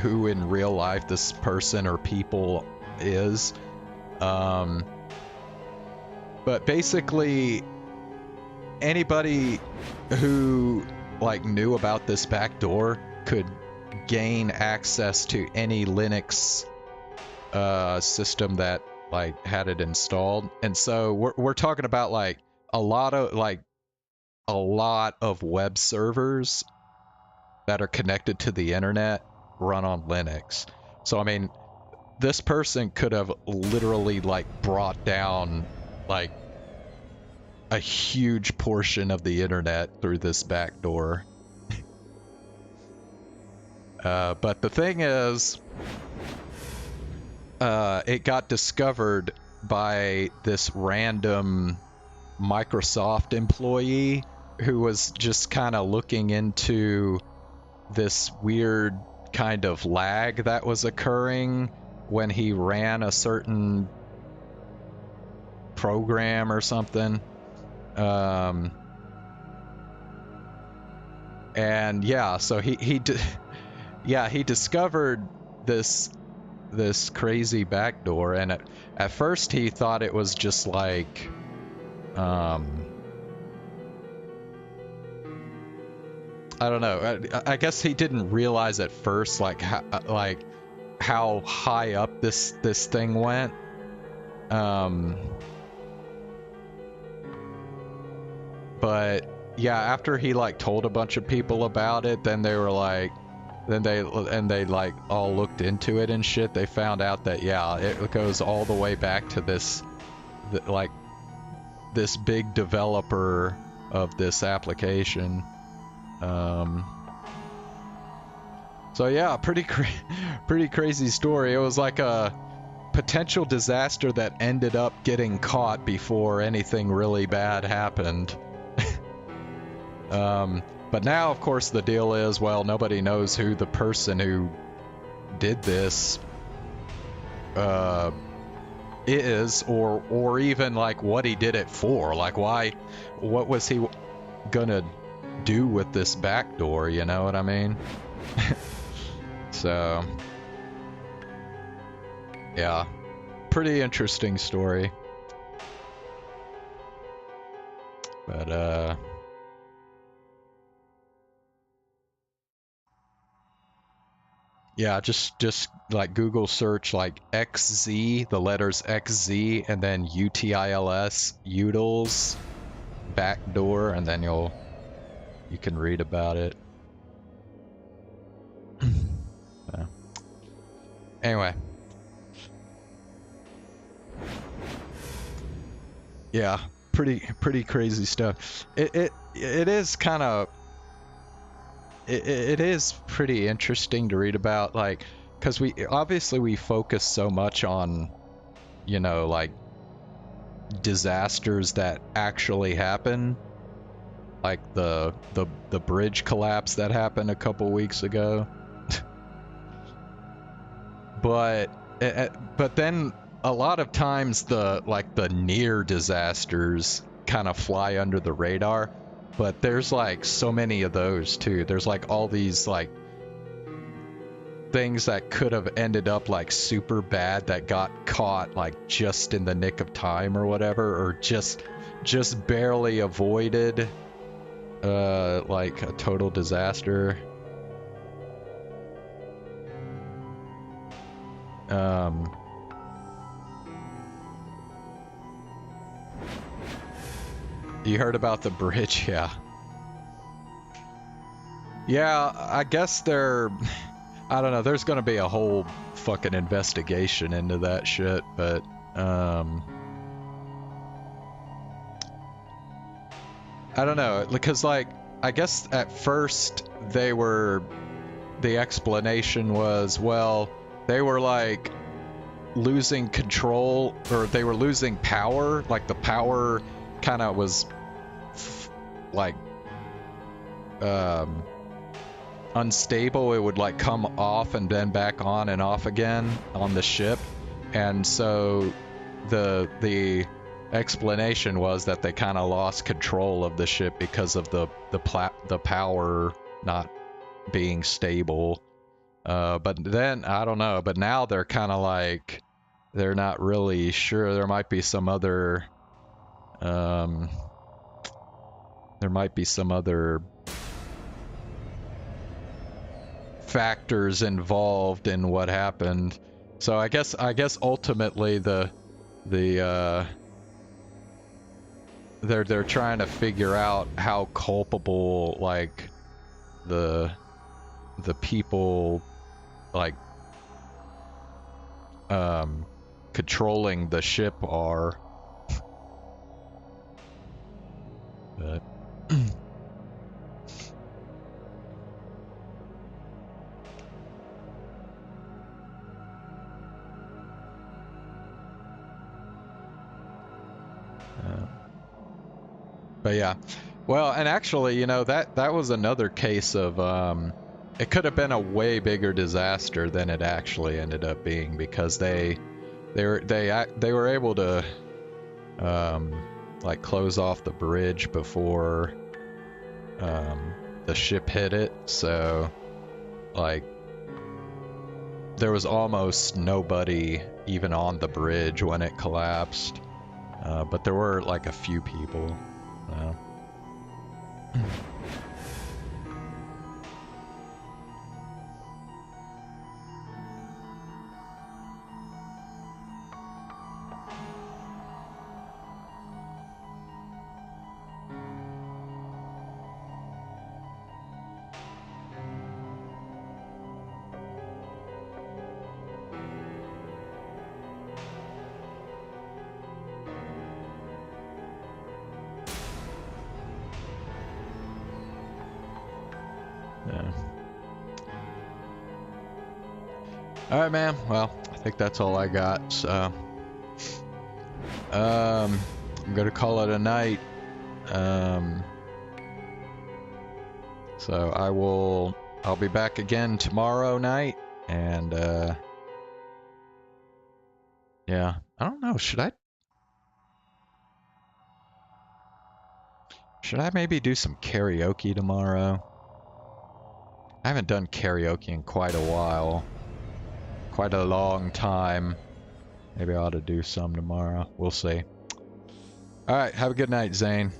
S1: who in real life this person or people is. But basically anybody who like knew about this backdoor could gain access to any Linux system that like had it installed. And so we're talking about like a lot of web servers that are connected to the internet run on Linux. So I mean, this person could have literally like brought down like a huge portion of the internet through this back door. But the thing is, it got discovered by this random Microsoft employee who was just kind of looking into this weird kind of lag that was occurring when he ran a certain program or something. And yeah, so he discovered this crazy backdoor, and at first he thought it was just like I don't know. I guess he didn't realize at first like how high up this thing went. But yeah, after he like told a bunch of people about it, then they were like, they like all looked into it and shit. They found out that yeah, it goes all the way back to this big developer of this application. So yeah, pretty crazy story. It was like a potential disaster that ended up getting caught before anything really bad happened. But now, of course, the deal is, well, nobody knows who the person who did this is, or even like what he did it for. Like what was he gonna do with this back door, you know what I mean? So yeah, pretty interesting story. But yeah, just like Google search like XZ, the letters XZ, and then UTILS, utils, backdoor, and then you can read about it. So, anyway. Yeah, pretty crazy stuff. It is kind of it is pretty interesting to read about, like, because we focus so much on, you know, like disasters that actually happen, like the bridge collapse that happened a couple weeks ago. but then a lot of times the near disasters kind of fly under the radar, but there's like so many of those too. There's like all these like things that could have ended up like super bad that got caught like just in the nick of time or whatever, or just barely avoided like a total disaster. You heard about the bridge? Yeah. Yeah, I guess I don't know, there's gonna be a whole fucking investigation into that shit, but, I don't know, because, like, I guess at first the explanation was, well, they were, like, losing control, or they were losing power, like, the power kind of was, like, unstable. It would like come off and then back on and off again on the ship, and so the explanation was that they kind of lost control of the ship because of the power not being stable. But then I don't know, but now they're kind of like they're not really sure. There might be some other factors involved in what happened. So I guess ultimately they're trying to figure out how culpable like the people like controlling the ship are. But but yeah, well, and actually, you know, that was another case of it could have been a way bigger disaster than it actually ended up being, because they were able to like close off the bridge before the ship hit it, so like there was almost nobody even on the bridge when it collapsed, but there were like a few people. Alright, man. Well, I think that's all I got, so I'm gonna call it a night. So I'll be back again tomorrow night, and Yeah, I don't know. Should I maybe do some karaoke tomorrow? I haven't done karaoke in quite a while. Quite a long time. Maybe I ought to do some tomorrow. We'll see. Alright, have a good night, Zane.